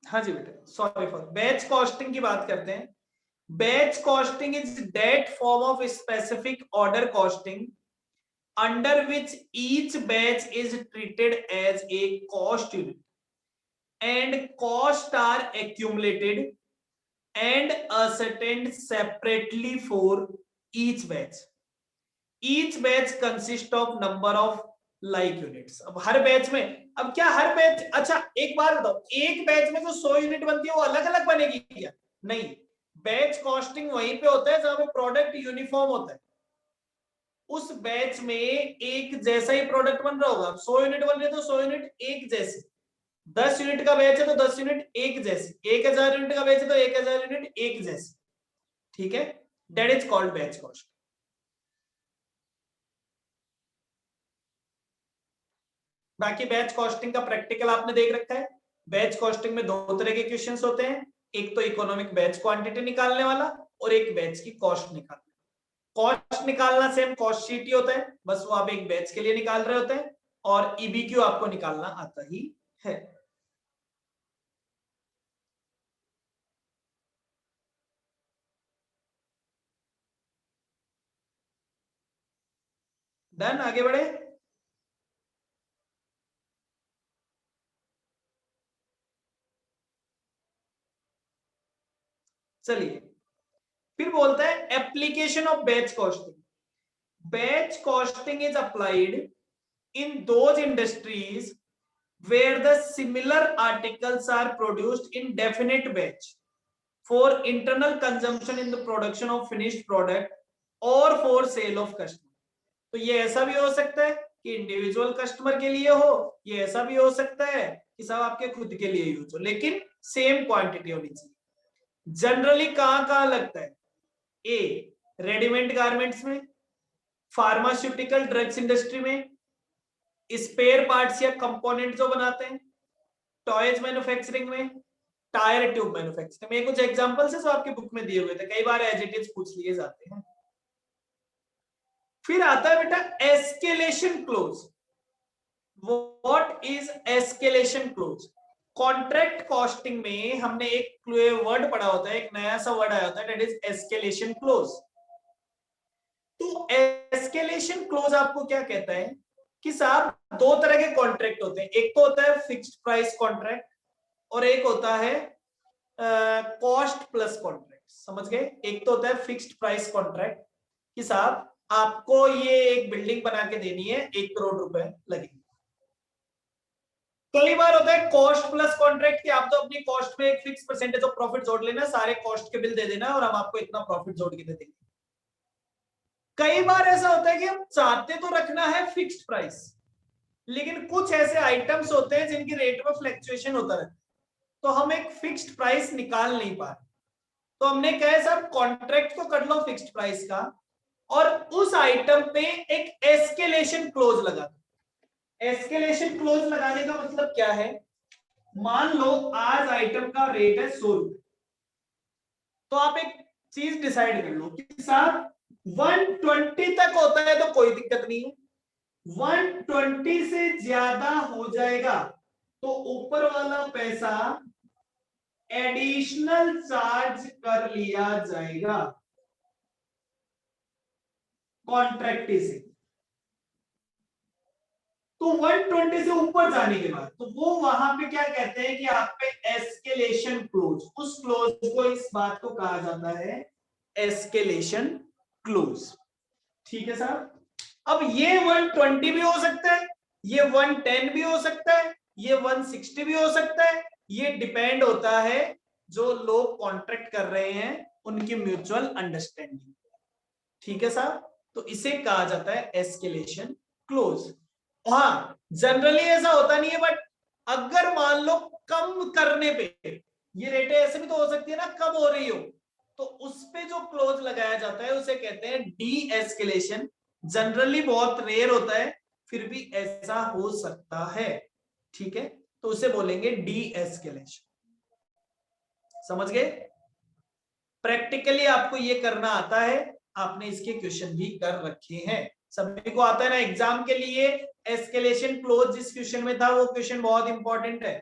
हाँ जी बेटा, सॉरी फॉर बैच कॉस्टिंग की बात करते हैं. Batch costing is that form of specific order costing under which each batch is treated as a cost unit and costs are accumulated and ascertained separately for each batch. Each batch consists of number of like units. अब हर batch में, अब क्या हर batch, अच्छा एक बार बताओ, एक batch में जो 100 यूनिट बनती है वो अलग अलग बनेगी क्या? नहीं, बैच कॉस्टिंग वहीं पे होता है जहां पे प्रोडक्ट यूनिफॉर्म होता है. उस बैच में एक जैसा ही प्रोडक्ट बन रहा होगा. 100 यूनिट बन रही है तो 100 यूनिट एक जैसी, 10 यूनिट का बैच है तो 10 यूनिट एक जैसी, 1000 यूनिट का बैच है तो 1000 यूनिट एक जैसी. ठीक है, that is called batch cost. बाकी बैच कॉस्टिंग का प्रैक्टिकल आपने देख रखा है. बैच कॉस्टिंग में दो तरह के क्वेश्चंस होते हैं, एक तो इकोनॉमिक बैच क्वांटिटी निकालने वाला और एक बैच की कॉस्ट निकालना. कॉस्ट निकालना सेम कॉस्ट शीट ही होता है, बस वो आप एक बैच के लिए निकाल रहे होते हैं, और ईबीक्यू आपको निकालना आता ही है. डन, आगे बढ़े. चलिए, फिर बोलता है application of batch costing. Batch costing is applied in those industries where the similar articles are produced in definite batch for internal consumption in the production of finished product or for sale of customer. तो ये ऐसा भी हो सकता है कि individual customer के लिए हो, ये ऐसा भी हो सकता है कि सब आपके खुद के लिए यूज हो, लेकिन सेम क्वांटिटी होनी चाहिए. जनरली कहां कहां लगता है? ए, रेडीमेड गारमेंट्स में, फार्मास्यूटिकल ड्रग्स इंडस्ट्री में, स्पेयर पार्ट्स या कंपोनेंट जो बनाते हैं, टॉयज मैन्युफैक्चरिंग में, टायर ट्यूब मैन्युफैक्चरिंग में. कुछ एग्जांपल्स है जो आपकी बुक में दिए हुए थे, कई बार एज इट इज पूछ लिए जाते हैं. फिर आता है बेटा escalation close. What is escalation close? Contract costing में हमने एक वर्ड पढ़ा होता है, एक नया सा वर्ड आया होता है, दैट इज एस्केलेशन क्लोज. तो एस्केलेशन क्लोज आपको क्या कहता है कि साहब दो तरह के कॉन्ट्रैक्ट होते हैं. एक तो होता है फिक्स्ड प्राइस कॉन्ट्रैक्ट और एक होता है कॉस्ट प्लस कॉन्ट्रैक्ट. समझ गए? एक तो होता है फिक्स्ड प्राइस कॉन्ट्रैक्ट कि साहब आपको ये एक बिल्डिंग बना के देनी है, 1 करोड़ रुपए लगेंगे. कई बार होता है कॉस्ट प्लस कॉन्ट्रैक्ट कि आप तो अपनी कॉस्ट में एक फिक्स परसेंटेज ऑफ प्रॉफिट जोड़ लेना, सारे कॉस्ट के बिल दे देना और हम आपको इतना प्रॉफिट जोड़ के दे देंगे. कई बार ऐसा होता है कि हम चाहते तो रखना है फिक्स्ड प्राइस, लेकिन कुछ ऐसे आइटम्स होते हैं जिनकी रेट में फ्लक्चुएशन होता रहता है, तो हम एक फिक्स्ड प्राइस निकाल नहीं पा रहे. तो हमने कहा साहब कॉन्ट्रैक्ट तो कर लो फिक्स्ड प्राइस का, और उस आइटम पे एक एस्केलेशन क्लोज लगा दो. एस्केलेशन क्लोज लगाने का मतलब क्या है? मान लो आज आइटम का रेट है 100 रुपए, तो आप एक चीज डिसाइड कर लो कि साहब 120 तक होता है तो कोई दिक्कत नहीं है, 120 से ज्यादा हो जाएगा तो ऊपर वाला पैसा एडिशनल चार्ज कर लिया जाएगा कॉन्ट्रैक्ट से. तो 120 से ऊपर जाने के बाद तो वो वहां पे क्या कहते हैं कि आप पे एस्केलेशन क्लोज, उस क्लोज को, इस बात को कहा जाता है एस्केलेशन क्लोज. ठीक है साहब. अब ये 120 भी हो सकता है, ये 110 भी हो सकता है, ये 160 भी हो सकता है. ये डिपेंड होता है जो लोग कॉन्ट्रैक्ट कर रहे हैं उनकी म्यूचुअल अंडरस्टैंडिंग. ठीक है साहब. तो इसे कहा जाता है एस्केलेशन क्लोज. हाँ, जनरली ऐसा होता नहीं है, बट अगर मान लो कम करने पे ये रेटें ऐसे भी तो हो सकती है ना, कम हो रही हो, तो उस पे जो क्लोज लगाया जाता है उसे कहते हैं डी एस्केलेशन. जनरली बहुत रेयर होता है, फिर भी ऐसा हो सकता है. ठीक है, तो उसे बोलेंगे डी एस्केलेशन. समझ गए? प्रैक्टिकली आपको ये करना आता है, आपने इसके क्वेश्चन भी कर रखे हैं, सभी को आता है ना. एग्जाम के लिए एस्केलेशन क्लोज जिस क्वेश्चन में था वो क्वेश्चन बहुत इंपॉर्टेंट है.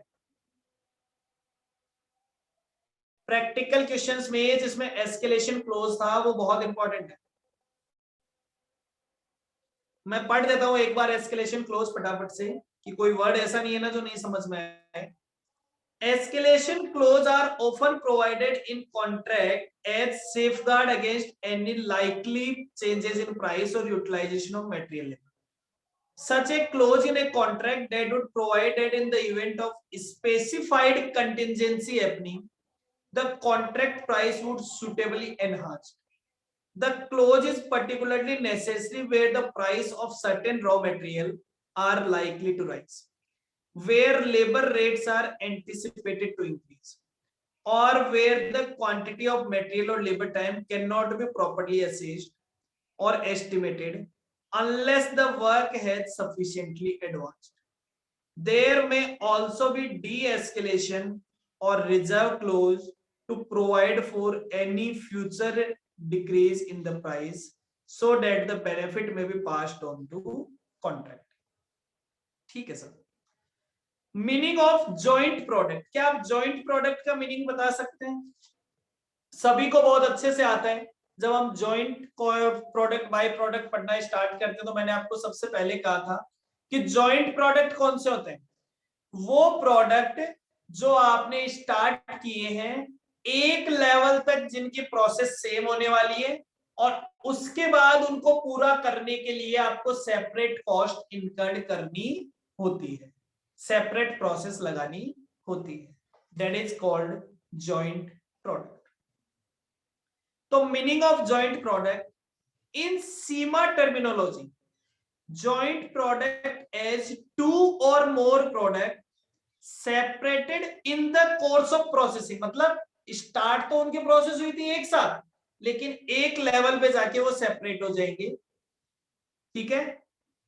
प्रैक्टिकल क्वेश्चंस में जिसमें एस्केलेशन क्लोज था वो बहुत इंपॉर्टेंट है। मैं पढ़ देता हूं एक बार एस्केलेशन क्लोज फटाफट से, कि कोई वर्ड ऐसा नहीं है ना जो नहीं समझ में आए। Escalation clause are often provided in contract as safeguard against any likely changes in price or utilization of material labor. Such a clause in a contract that would provide that in the event of specified contingency happening, the contract price would suitably enhance. The clause is particularly necessary where the price of certain raw material are likely to rise, where labor rates are anticipated to increase, or where the quantity of material or labor time cannot be properly assessed or estimated unless the work has sufficiently advanced. There may also be de-escalation or reserve clause to provide for any future decrease in the price so that the benefit may be passed on to contract. ठीक है sir. Meaning of joint product, क्या आप joint product का meaning बता सकते हैं? सभी को बहुत अच्छे से आता है। जब हम जॉइंट प्रोडक्ट बाय प्रोडक्ट पढ़ना स्टार्ट करते हैं तो मैंने आपको सबसे पहले कहा था कि जॉइंट प्रोडक्ट कौन से होते हैं? वो प्रोडक्ट जो आपने स्टार्ट किए हैं एक लेवल तक जिनकी प्रोसेस सेम होने वाली है, और उसके बाद उनको पूरा करने के लिए आपको सेपरेट कॉस्ट इनकर्ड करनी होती है, सेपरेट प्रोसेस लगानी होती है। That is called joint product. तो meaning of joint product in CIMA terminology, joint product as two or more product separated in the course of processing. मतलब स्टार्ट तो उनकी प्रोसेस हुई थी एक साथ, लेकिन एक लेवल पे जाके वो सेपरेट हो जाएंगे। ठीक है,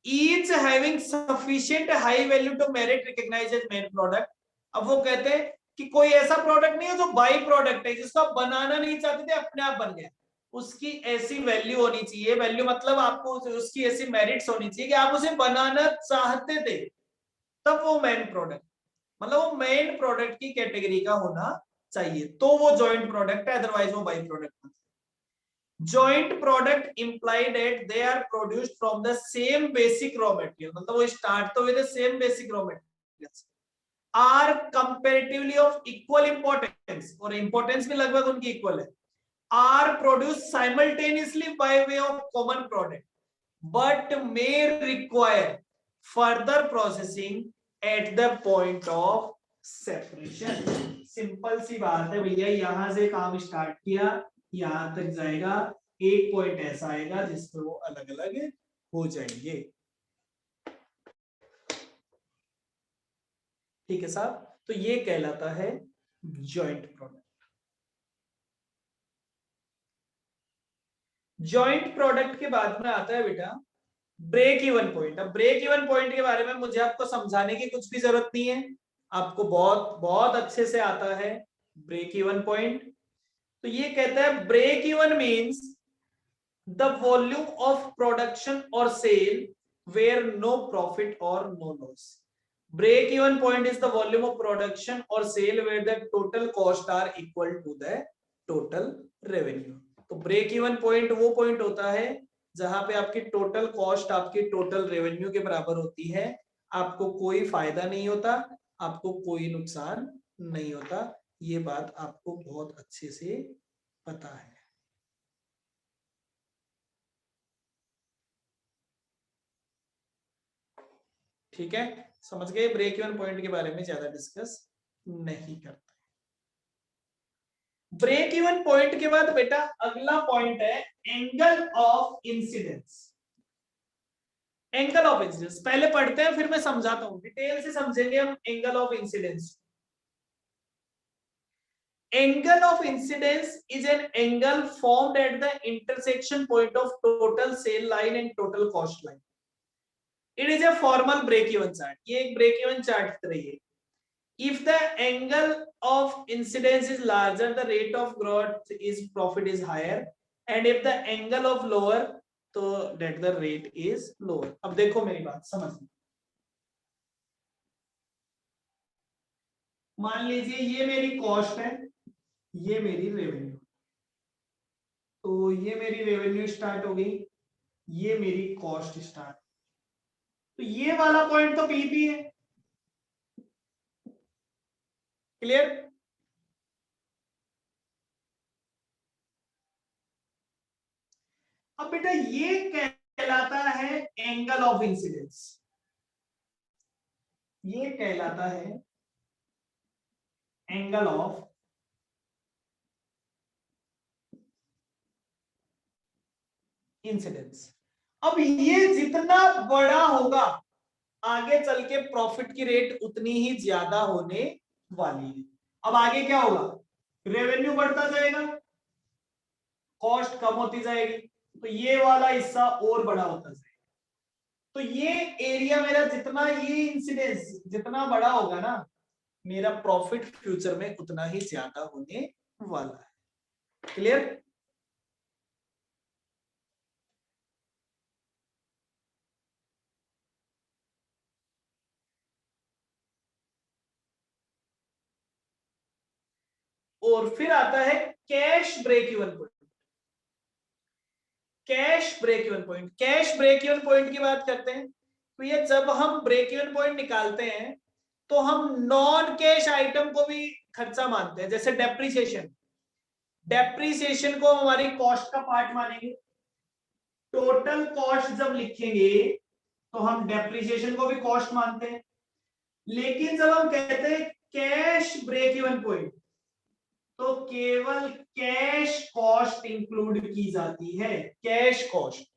each having sufficient high value to merit recognized as main product। अब वो कहते हैं कि कोई ऐसा प्रोडक्ट नहीं है जो बाई प्रोडक्ट है, जिसको आप बनाना नहीं चाहते थे अपने आप बन गया, उसकी ऐसी वैल्यू होनी चाहिए, वैल्यू मतलब आपको उसकी ऐसी मेरिट्स होनी चाहिए कि आप उसे बनाना चाहते थे, तब वो मेन प्रोडक्ट, मतलब वो मेन प्रोडक्ट की कैटेगरी का होना चाहिए, तो वो जॉइंट प्रोडक्ट है, अदरवाइज वो बाई प्रोडक्ट है। Joint product implied that they are produced from the same basic raw material, मतलब वो start तो with the same basic raw materials, are comparatively of equal importance, और importance भी लगभग उनकी equal है, are produced simultaneously by way of common product, but may require further processing at the point of separation। Simple सी बात है भैया, यहां से काम स्टार्ट किया, यहां तक जाएगा, एक पॉइंट ऐसा आएगा जिसमें वो अलग अलग हो जाएंगे। ठीक है साहब, तो ये कहलाता है जॉइंट प्रोडक्ट। जॉइंट प्रोडक्ट के बाद में आता है बेटा ब्रेक इवन पॉइंट। अब ब्रेक इवन पॉइंट के बारे में मुझे आपको समझाने की कुछ भी जरूरत नहीं है, आपको बहुत बहुत अच्छे से आता है ब्रेक इवन पॉइंट। तो ये कहता है break even means the volume of production or sale where no profit or no loss. Break even point is the volume of production or sale where the total cost are equal to the total revenue. तो break even point वो point होता है जहां पे आपकी total cost आपकी total revenue के बराबर होती है, आपको कोई फायदा नहीं होता, आपको कोई नुकसान नहीं होता। ये बात आपको बहुत अच्छे से पता है। ठीक है, समझ गए? ब्रेक इवन पॉइंट के बारे में ज्यादा डिस्कस नहीं करते। ब्रेक इवन पॉइंट के बाद बेटा अगला पॉइंट है angle of incidence. Angle of incidence पहले पढ़ते हैं, फिर मैं समझाता हूं, डिटेल से समझेंगे हम angle of incidence. Angle of incidence is an angle formed at the intersection point of total sale line and total cost line. It is a formal break-even chart. ये एक break-even chart की तरह है। If the angle of incidence is larger, the rate of growth is profit is higher, and if the angle of lower, तो that the rate is lower. अब देखो मेरी बात समझ, मान लीजिए ये मेरी कॉस्ट है, ये मेरी रेवेन्यू, तो ये मेरी रेवेन्यू स्टार्ट हो गई, ये मेरी कॉस्ट स्टार्ट। तो ये वाला पॉइंट तो पीपी है, क्लियर। अब बेटा ये कहलाता है एंगल ऑफ इंसिडेंस, ये कहलाता है एंगल ऑफ इंसिडेंस। अब ये जितना बड़ा होगा आगे चल के प्रॉफिट की रेट उतनी ही ज्यादा होने वाली है। अब आगे क्या होगा, रेवेन्यू बढ़ता जाएगा, कॉस्ट कम होती जाएगी, तो ये वाला हिस्सा और बड़ा होता जाएगा। तो ये एरिया मेरा जितना, ये इंसिडेंस जितना बड़ा होगा ना, मेरा प्रॉफिट फ्यूचर में उतना ही ज्यादा होने वाला है, क्लियर। और फिर आता है cash break even point. Cash break even point, cash break even point की बात करते हैं, तो ये जब हम ब्रेक इवन पॉइंट निकालते हैं तो हम नॉन कैश आइटम को भी खर्चा मानते हैं, जैसे डेप्रिसिएशन। डेप्रिसिएशन को हमारी कॉस्ट का पार्ट मानेंगे। टोटल कॉस्ट जब लिखेंगे तो हम डेप्रिसिएशन को भी कॉस्ट मानते हैं। लेकिन जब हम कहते हैं कैश ब्रेक इवन पॉइंट, तो केवल कैश कॉस्ट इंक्लूड की जाती है, कैश कॉस्ट।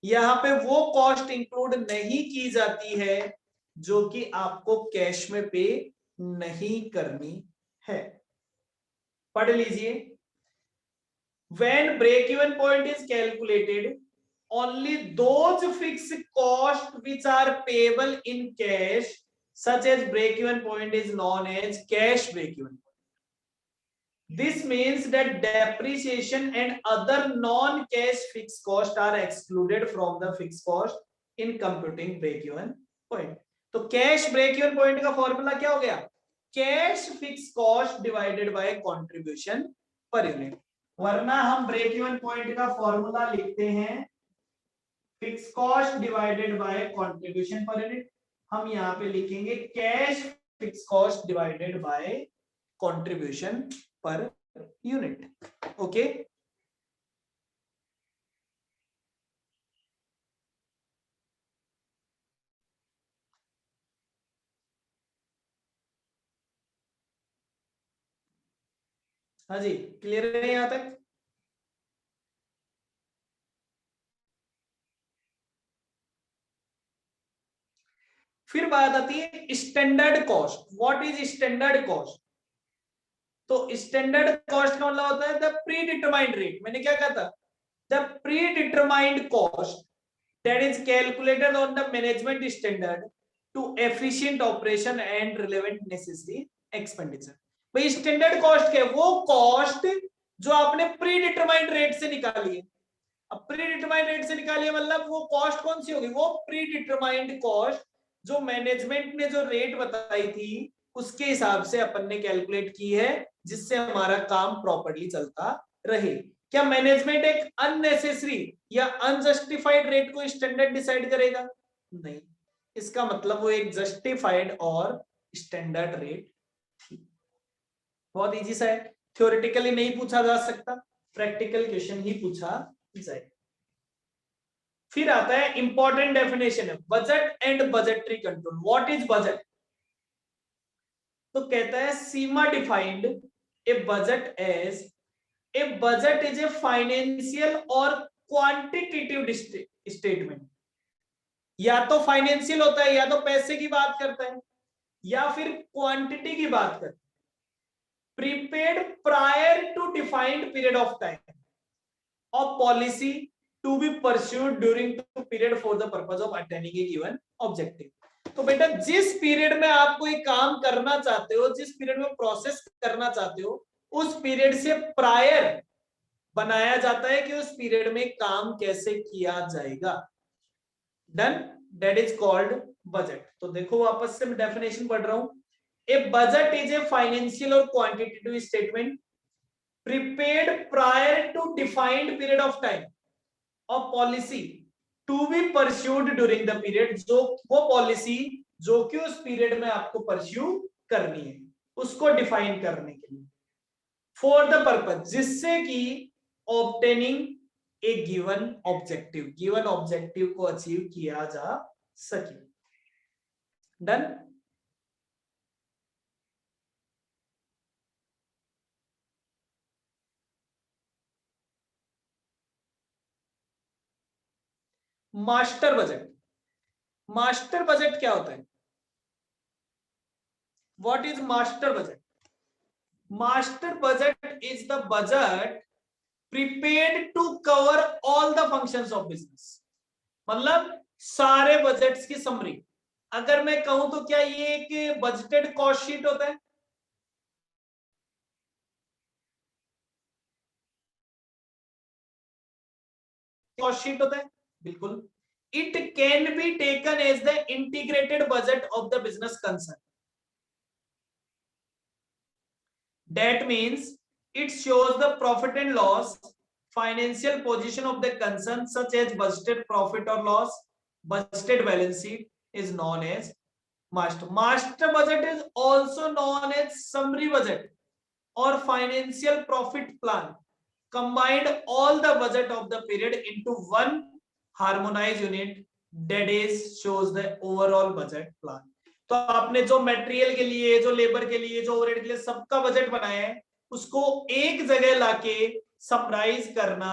यहां पे वो कॉस्ट इंक्लूड नहीं की जाती है जो कि आपको कैश में पे नहीं करनी है। पढ़ लीजिए, when break even point is calculated only those fixed costs which are payable in cash such as break even point is known as cash break even point. This means that depreciation and other non cash fixed costs are excluded from the fixed cost in computing break even point. तो cash break even point का formula क्या हो गया, cash fixed cost divided by contribution per unit। वरना हम break even point का formula लिखते हैं fix cost divided by contribution per unit. हम यहाँ पे लिखेंगे cash fix cost divided by contribution per unit, okay. हाँ जी, क्लियर है यहाँ तक। फिर बात आती है standard cost. What is standard cost? तो स्टैंडर्ड कॉस्ट का मतलब होता है द प्री डिटरमाइंड रेट। मैंने क्या कहा था, the predetermined cost that is calculated on the management standard to efficient operation and relevant necessary expenditure. भाई स्टैंडर्ड कॉस्ट क्या है, वो कॉस्ट जो आपने प्री डिटरमाइंड रेट से निकाली है। अब प्री डिटरमाइंड रेट से निकाली है मतलब वो कॉस्ट कौन सी होगी, वो प्री डिटरमाइंड कॉस्ट जो मैनेजमेंट ने जो रेट बताई थी उसके हिसाब से अपन ने कैलकुलेट की है, जिससे हमारा काम प्रॉपर्ली चलता रहे। क्या मैनेजमेंट एक अननेसेसरी या अनजस्टिफाइड रेट को स्टैंडर्ड डिसाइड करेगा? नहीं, इसका मतलब वो एक जस्टिफाइड और स्टैंडर्ड रेट थी। बहुत इजी सा है, थ्योरेटिकली नहीं पूछा जा सकता, प्रैक्टिकल क्वेश्चन ही पूछा जाए। फिर आता है इंपॉर्टेंट डेफिनेशन है budget and budgetary control. What is budget? तो कहता है CIMA defined a budget as a budget is a financial or quantitative statement. या तो फाइनेंशियल होता है, या तो पैसे की बात करता है, या फिर क्वांटिटी की बात करता है। Prepaid prior to defined period of time of policy to be pursued during the period for the purpose of attaining a given objective. तो बेटा जिस पीरियड में आप कोई काम करना चाहते हो, जिस पीरियड में प्रोसेस करना चाहते हो, उस पीरियड से प्रायर बनाया जाता है कि उस पीरियड में काम कैसे किया जाएगा। Done, that is called budget. तो देखो वापस से मैं डेफिनेशन पढ़ रहा हूं। ए budget is a financial or quantitative statement prepared prior to defined period of time of policy to be pursued during the period, जो वो पॉलिसी जो कि उस पीरियड में आपको परस्यू करनी है उसको डिफाइन करने के लिए, फॉर द पर्पज, जिससे कि ऑब्टेनिंग ए गिवन ऑब्जेक्टिव को अचीव किया जा सके। Done. Master budget, master budget क्या होता है? What is master budget? Master budget is the budget prepared to cover all the functions of business, मतलब सारे बजट्स की समरी। अगर मैं कहूं तो क्या ये एक बजटेड कॉस्ट शीट होता है? कॉस्ट शीट होता है, बिल्कुल। It can be taken as the integrated budget of the business concern. That means it shows the profit and loss, financial position of the concern such as budgeted profit or loss, budgeted balance sheet is known as master. Master budget is also known as summary budget or financial profit plan, combined all the budget of the period into one harmonized unit that is shows the overall budget plan. तो आपने जो material के लिए, जो labour के लिए, जो overhead के लिए सबका बजट बनाया है, उसको एक जगह लाके समराइज करना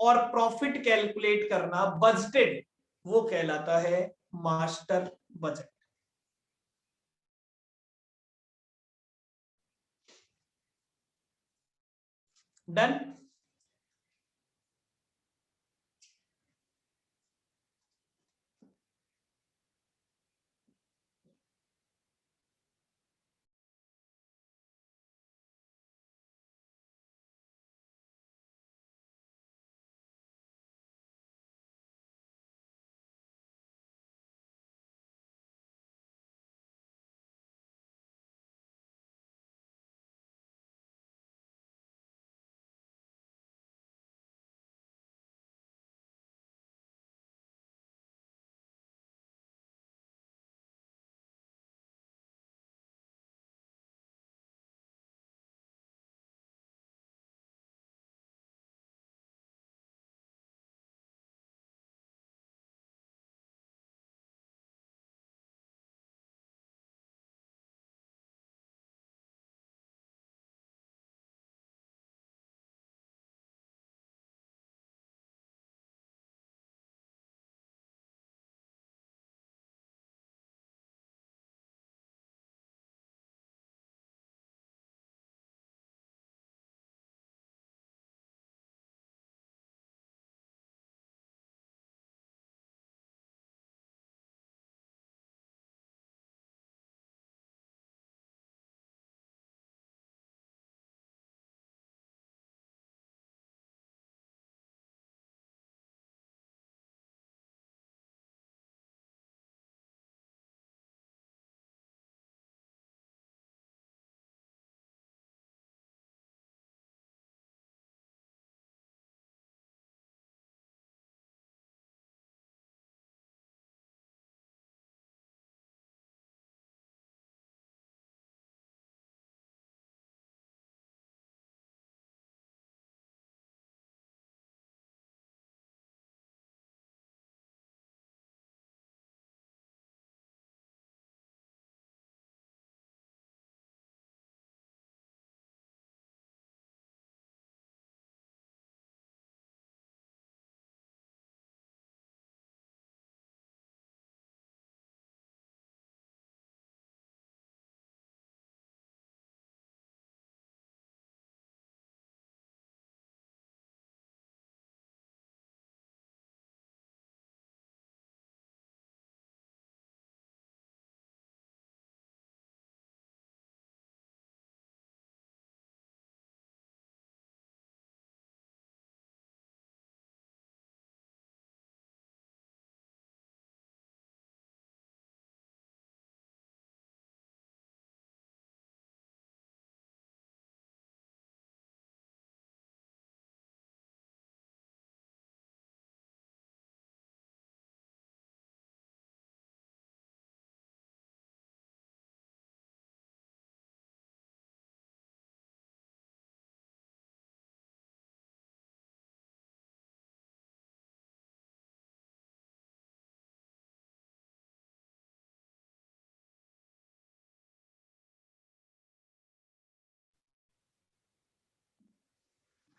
और प्रॉफिट कैलकुलेट करना बजटेड, वो कहलाता है मास्टर बजट। डन।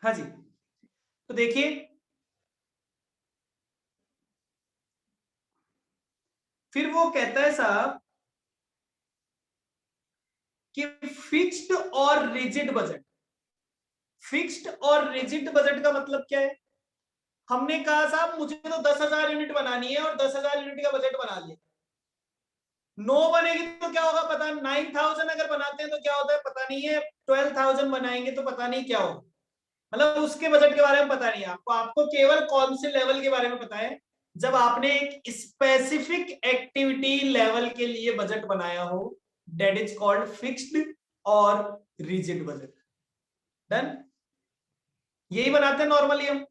हाँ जी, तो देखिए फिर वो कहता है साहब कि फिक्स्ड और रिजिड बजट। फिक्स्ड और रिजिड बजट का मतलब क्या है? हमने कहा साहब मुझे तो 10,000 यूनिट बनानी है और 10,000 यूनिट का बजट बना लिया। 9 बनेगी तो क्या होगा पता, 9,000 अगर बनाते हैं तो क्या होता है पता नहीं है, 12,000 बनाएंगे तो पता नहीं क्या होगा, मतलब उसके बजट के बारे में पता नहीं है आपको। आपको केवल कौन से लेवल के बारे में पता है? जब आपने एक स्पेसिफिक एक्टिविटी लेवल के लिए बजट बनाया हो, दैट इज कॉल्ड फिक्स्ड और रिजिड बजट। डन, यही बनाते हैं नॉर्मली हम।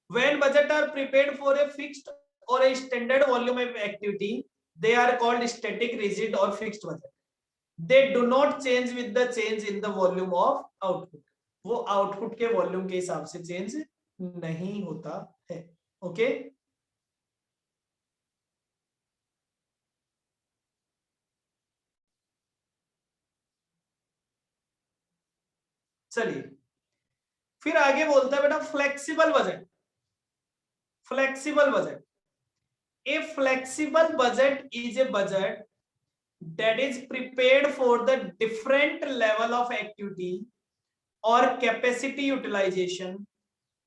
When budget are prepared for a fixed or a standard volume of activity, they are called static, rigid or fixed budget. They do not change with the change in the volume of output. वो output के volume के हिसाब से change नहीं होता है। Okay, चलिए फिर आगे बोलता है बेटा flexible budget. Flexible budget, A flexible budget is A budget that is prepared for the different level of activity or capacity utilization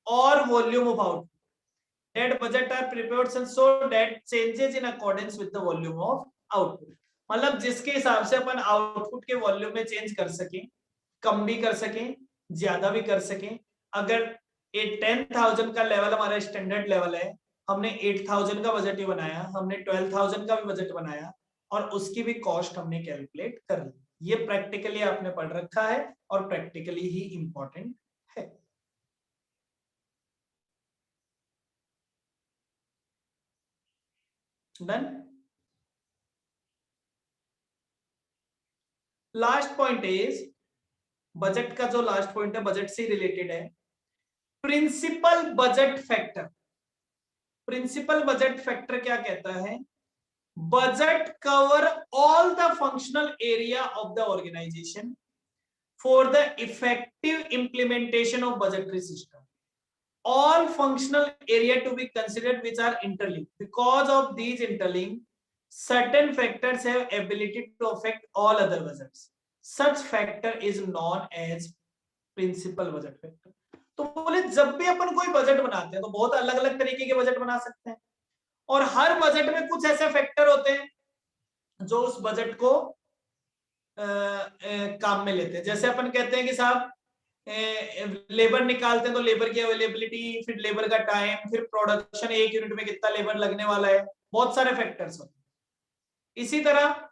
or volume of output. That budget are prepared so that changes in accordance with the volume of output. मतलब जिसके हिसाब से अपन output के volume में change कर सकें, कम भी कर सकें, ज्यादा भी कर सकें। अगर 10,000 का लेवल हमारा स्टैंडर्ड लेवल है, हमने 8,000 का बजट ही बनाया, हमने 12,000 का भी बजट बनाया और उसकी भी कॉस्ट हमने कैलकुलेट कर ली। ये प्रैक्टिकली आपने पढ़ रखा है और प्रैक्टिकली ही इंपॉर्टेंट है। Done, last point is, budget का जो लास्ट पॉइंट है बजट से रिलेटेड है, principal budget factor. Principal budget factor क्या कहता है? Budget cover all the functional area of the organisation for the effective implementation of budgetary system. All functional area to be considered which are interlinked. Because of these interlink, certain factors have ability to affect all other budgets. Such factor is known as principal budget factor. तो बोले जब भी अपन कोई budget बनाते हैं तो बहुत अलग अलग तरीके के बजट बना सकते हैं और हर बजट में कुछ ऐसे फैक्टर होते हैं जो उस बजट को काम में लेते हैं। जैसे अपन कहते हैं कि साहब लेबर निकालते हैं तो लेबर की अवेलेबिलिटी, फिर लेबर का टाइम, फिर प्रोडक्शन, एक यूनिट में कितना लेबर लगने वाला है, बहुत सारे फैक्टर्स होते हैं। इसी तरह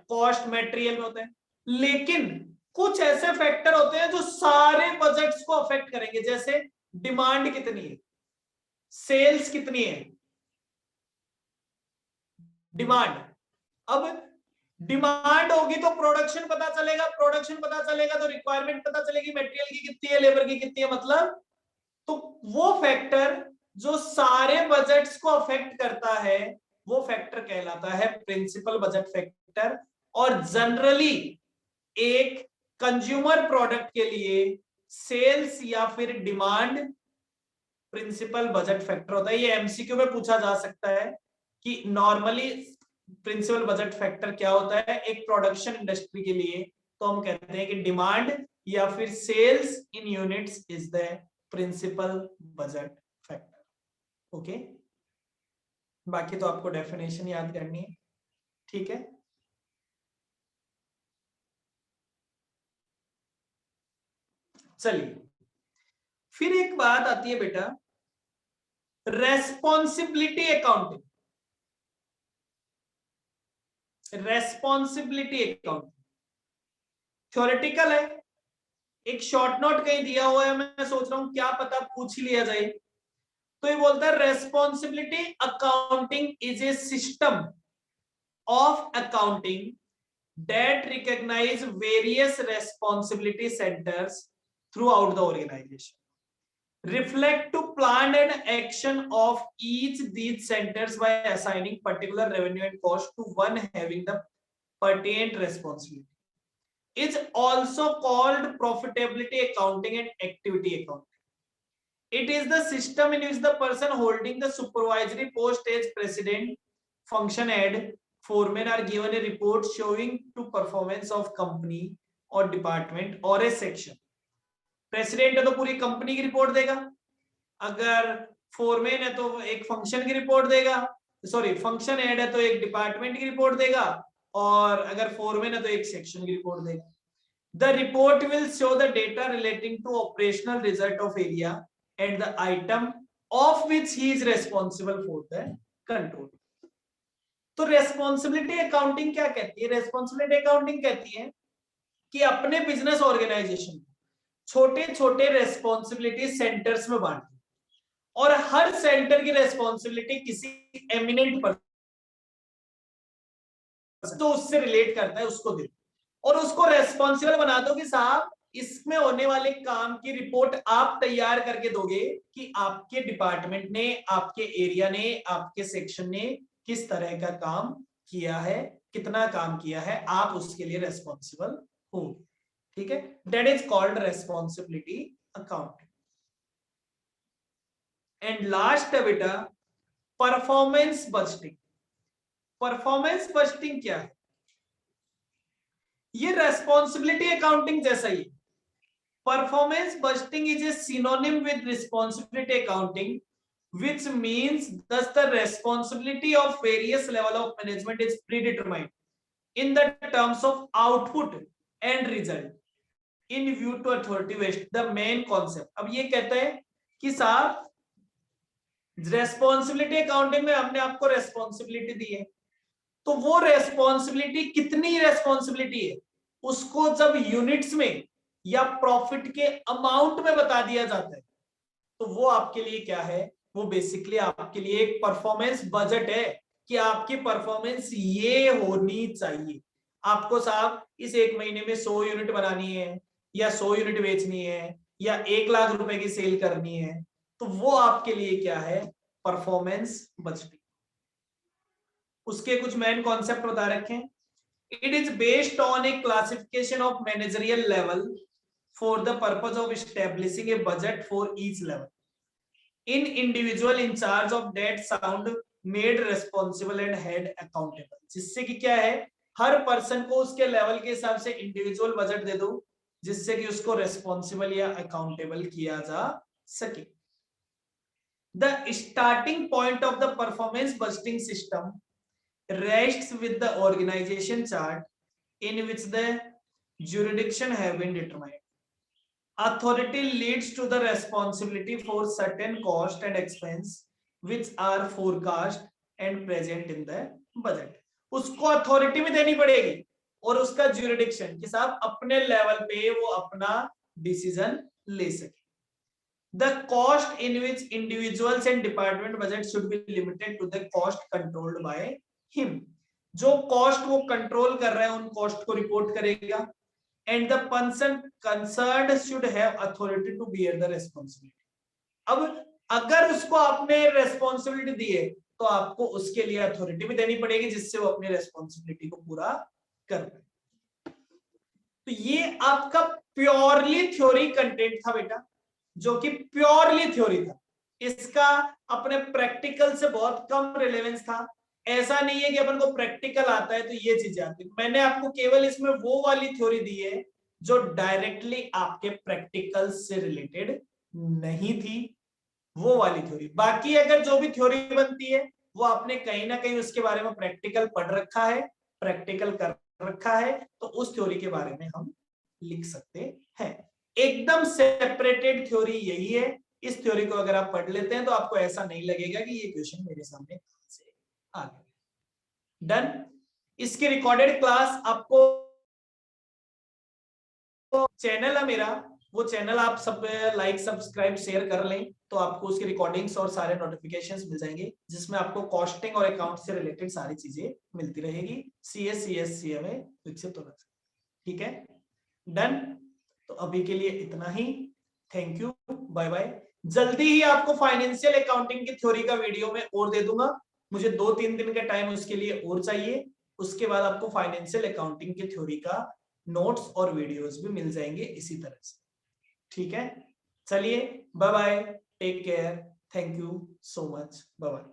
कॉस्ट मटेरियल में होते हैं, लेकिन कुछ ऐसे फैक्टर होते हैं जो सारे बजट्स को अफेक्ट करेंगे। जैसे डिमांड कितनी है, सेल्स कितनी है, डिमांड। अब डिमांड होगी तो प्रोडक्शन पता चलेगा, प्रोडक्शन पता चलेगा तो रिक्वायरमेंट पता चलेगी, मटेरियल की कितनी है, लेबर की कितनी है, मतलब तो वो फैक्टर जो सारे बजट्स को अफेक्ट करता है वो फैक्टर कहलाता है प्रिंसिपल बजट फैक्टर। और जनरली एक कंज्यूमर प्रोडक्ट के लिए सेल्स या फिर डिमांड प्रिंसिपल बजट फैक्टर होता है। ये एमसीक्यू में पूछा जा सकता है कि नॉर्मली प्रिंसिपल बजट फैक्टर क्या होता है एक प्रोडक्शन इंडस्ट्री के लिए, तो हम कहते हैं कि डिमांड या फिर sales in units is the principal budget factor. Okay, बाकी तो आपको डेफिनेशन याद करनी है, ठीक है। चलिए फिर एक बात आती है बेटा, responsibility accounting. Responsibility accounting theoretical है, एक शॉर्ट नोट कहीं दिया हुआ है, मैं सोच रहा हूं क्या पता पूछ ही लिया जाए। तो ये बोलता है responsibility accounting is a system of accounting that recognize various responsibility centers throughout the organization, reflect to plan and action of each these centers by assigning particular revenue and cost to one having the pertinent responsibility. is also called profitability accounting and activity accounting. It is the system in which the person holding the supervisory post as president, function head, foreman are given a report showing to performance of company or department or a section. President है तो पूरी company की report देगा, अगर foreman है तो एक function की रिपोर्ट देगा, सॉरी फंक्शन हेड है तो एक डिपार्टमेंट की रिपोर्ट देगा, और अगर फोरमैन है तो एक सेक्शन की रिपोर्ट देगा. The report will show the data relating to operational result of area and the item of which he is responsible for the control. तो रेस्पॉन्सिबिलिटी अकाउंटिंग क्या कहती है? रेस्पॉन्सिबिलिटी अकाउंटिंग कहती है कि अपने बिजनेस ऑर्गेनाइजेशन छोटे छोटे रेस्पॉन्सिबिलिटी सेंटर्स में बांटे और हर सेंटर की रेस्पॉन्सिबिलिटी किसी एमिनेंट पर्सन तो उससे रिलेट करता है उसको दे, और उसको रेस्पॉन्सिबल बना दो कि साहब इसमें होने वाले काम की रिपोर्ट आप तैयार करके दोगे कि आपके डिपार्टमेंट ने, आपके एरिया ने, आपके सेक्शन ने किस तरह का काम किया है, कितना काम किया है, आप उसके लिए रेस्पॉन्सिबल हो. ठीक है, that is called responsibility accounting. And last है बेटा परफॉर्मेंस बजटिंग. परफॉर्मेंस बजटिंग क्या है? ये रेस्पॉन्सिबिलिटी अकाउंटिंग जैसा ही. Performance budgeting is a synonym with responsibility accounting, which means thus the responsibility of various level of management is predetermined in the terms of output and result in view to authority based. The main concept अब ये कहता है कि साहब responsibility accounting में हमने आपको responsibility दी है, तो वो रेस्पॉन्सिबिलिटी कितनी रेस्पॉन्सिबिलिटी है उसको जब यूनिट्स में या प्रॉफिट के अमाउंट में बता दिया जाता है, तो वो आपके लिए क्या है? वो बेसिकली आपके लिए एक परफॉर्मेंस बजट है कि आपकी परफॉर्मेंस ये होनी चाहिए. आपको साहब इस एक महीने में 100 यूनिट बनानी है या 100 यूनिट बेचनी है या 1 लाख रुपए की सेल करनी है, तो वो आपके लिए क्या है? Performance budgeting. उसके कुछ मेन कॉन्सेप्ट बता रखे हैं. It is based on A classification of managerial level for the purpose of establishing A budget for each level. In individual in charge of that sound made responsible and held accountable. जिससे कि क्या है, हर person को उसके level के हिसाब से individual budget दे दो जिससे कि उसको रेस्पॉन्सिबल या अकाउंटेबल किया जा सके. The starting point of the performance budgeting system rests with the organization chart in which the jurisdiction have been determined. Authority leads to the responsibility for certain cost and expense which are forecast and present in the budget. उसको authority भी देनी पड़ेगी और उसका jurisdiction कि साहब अपने level पे वो अपना डिसीजन ले सके. The cost in which individuals and department budget should be limited to the cost controlled by him. जो कॉस्ट वो कंट्रोल कर रहा है उन कॉस्ट को रिपोर्ट करेगा. And the person concerned should have authority to bear the responsibility. अब अगर उसको आपने रेस्पॉन्सिबिलिटी दी है तो आपको उसके लिए अथॉरिटी भी देनी पड़ेगी जिससे वो अपनी रेस्पॉन्सिबिलिटी को पूरा कर पाए. तो ये आपका प्योरली थ्योरी कंटेंट था बेटा, जो कि प्योरली थ्योरी था. इसका अपने प्रैक्टिकल से बहुत कम रिलेवेंस था. ऐसा नहीं है कि अपन को प्रैक्टिकल आता है तो ये चीजें आती. मैंने आपको केवल इसमें वो वाली थ्योरी दी है जो डायरेक्टली आपके प्रैक्टिकल से रिलेटेड नहीं थी, वो वाली थ्योरी. बाकी अगर जो भी थ्योरी बनती है वो आपने कहीं ना कहीं उसके बारे में प्रैक्टिकल पढ़ रखा है, प्रैक्टिकल कर रखा है, तो उस थ्योरी के बारे में हम लिख सकते हैं. एकदम सेपरेटेड थ्योरी यही है. इस थ्योरी को अगर आप पढ़ लेते हैं तो आपको ऐसा नहीं लगेगा कि ये क्वेश्चन मेरे सामने से आ गया. डन. इसकी रिकॉर्डेड क्लास आपको चैनल है मेरा, वो चैनल आप सब लाइक सब्सक्राइब शेयर कर लें तो आपको उसकी रिकॉर्डिंग्स और सारे नोटिफिकेशंस मिल जाएंगे जिसमें आपको कॉस्टिंग और अकाउंट से रिलेटेड सारी चीजें मिलती रहेगी. सीएस सीएस सीएमए विकसित होना. ठीक है, डन. तो अभी के लिए इतना ही. Thank you, bye bye. जल्दी ही आपको फाइनेंशियल अकाउंटिंग की थ्योरी का वीडियो में और दे दूंगा. मुझे 2-3 दिन का टाइम उसके लिए और चाहिए. उसके बाद आपको फाइनेंशियल अकाउंटिंग की थ्योरी का नोट्स और वीडियोस भी मिल जाएंगे इसी तरह से। ठीक है, चलिए bye bye, take care, thank you so much, bye bye.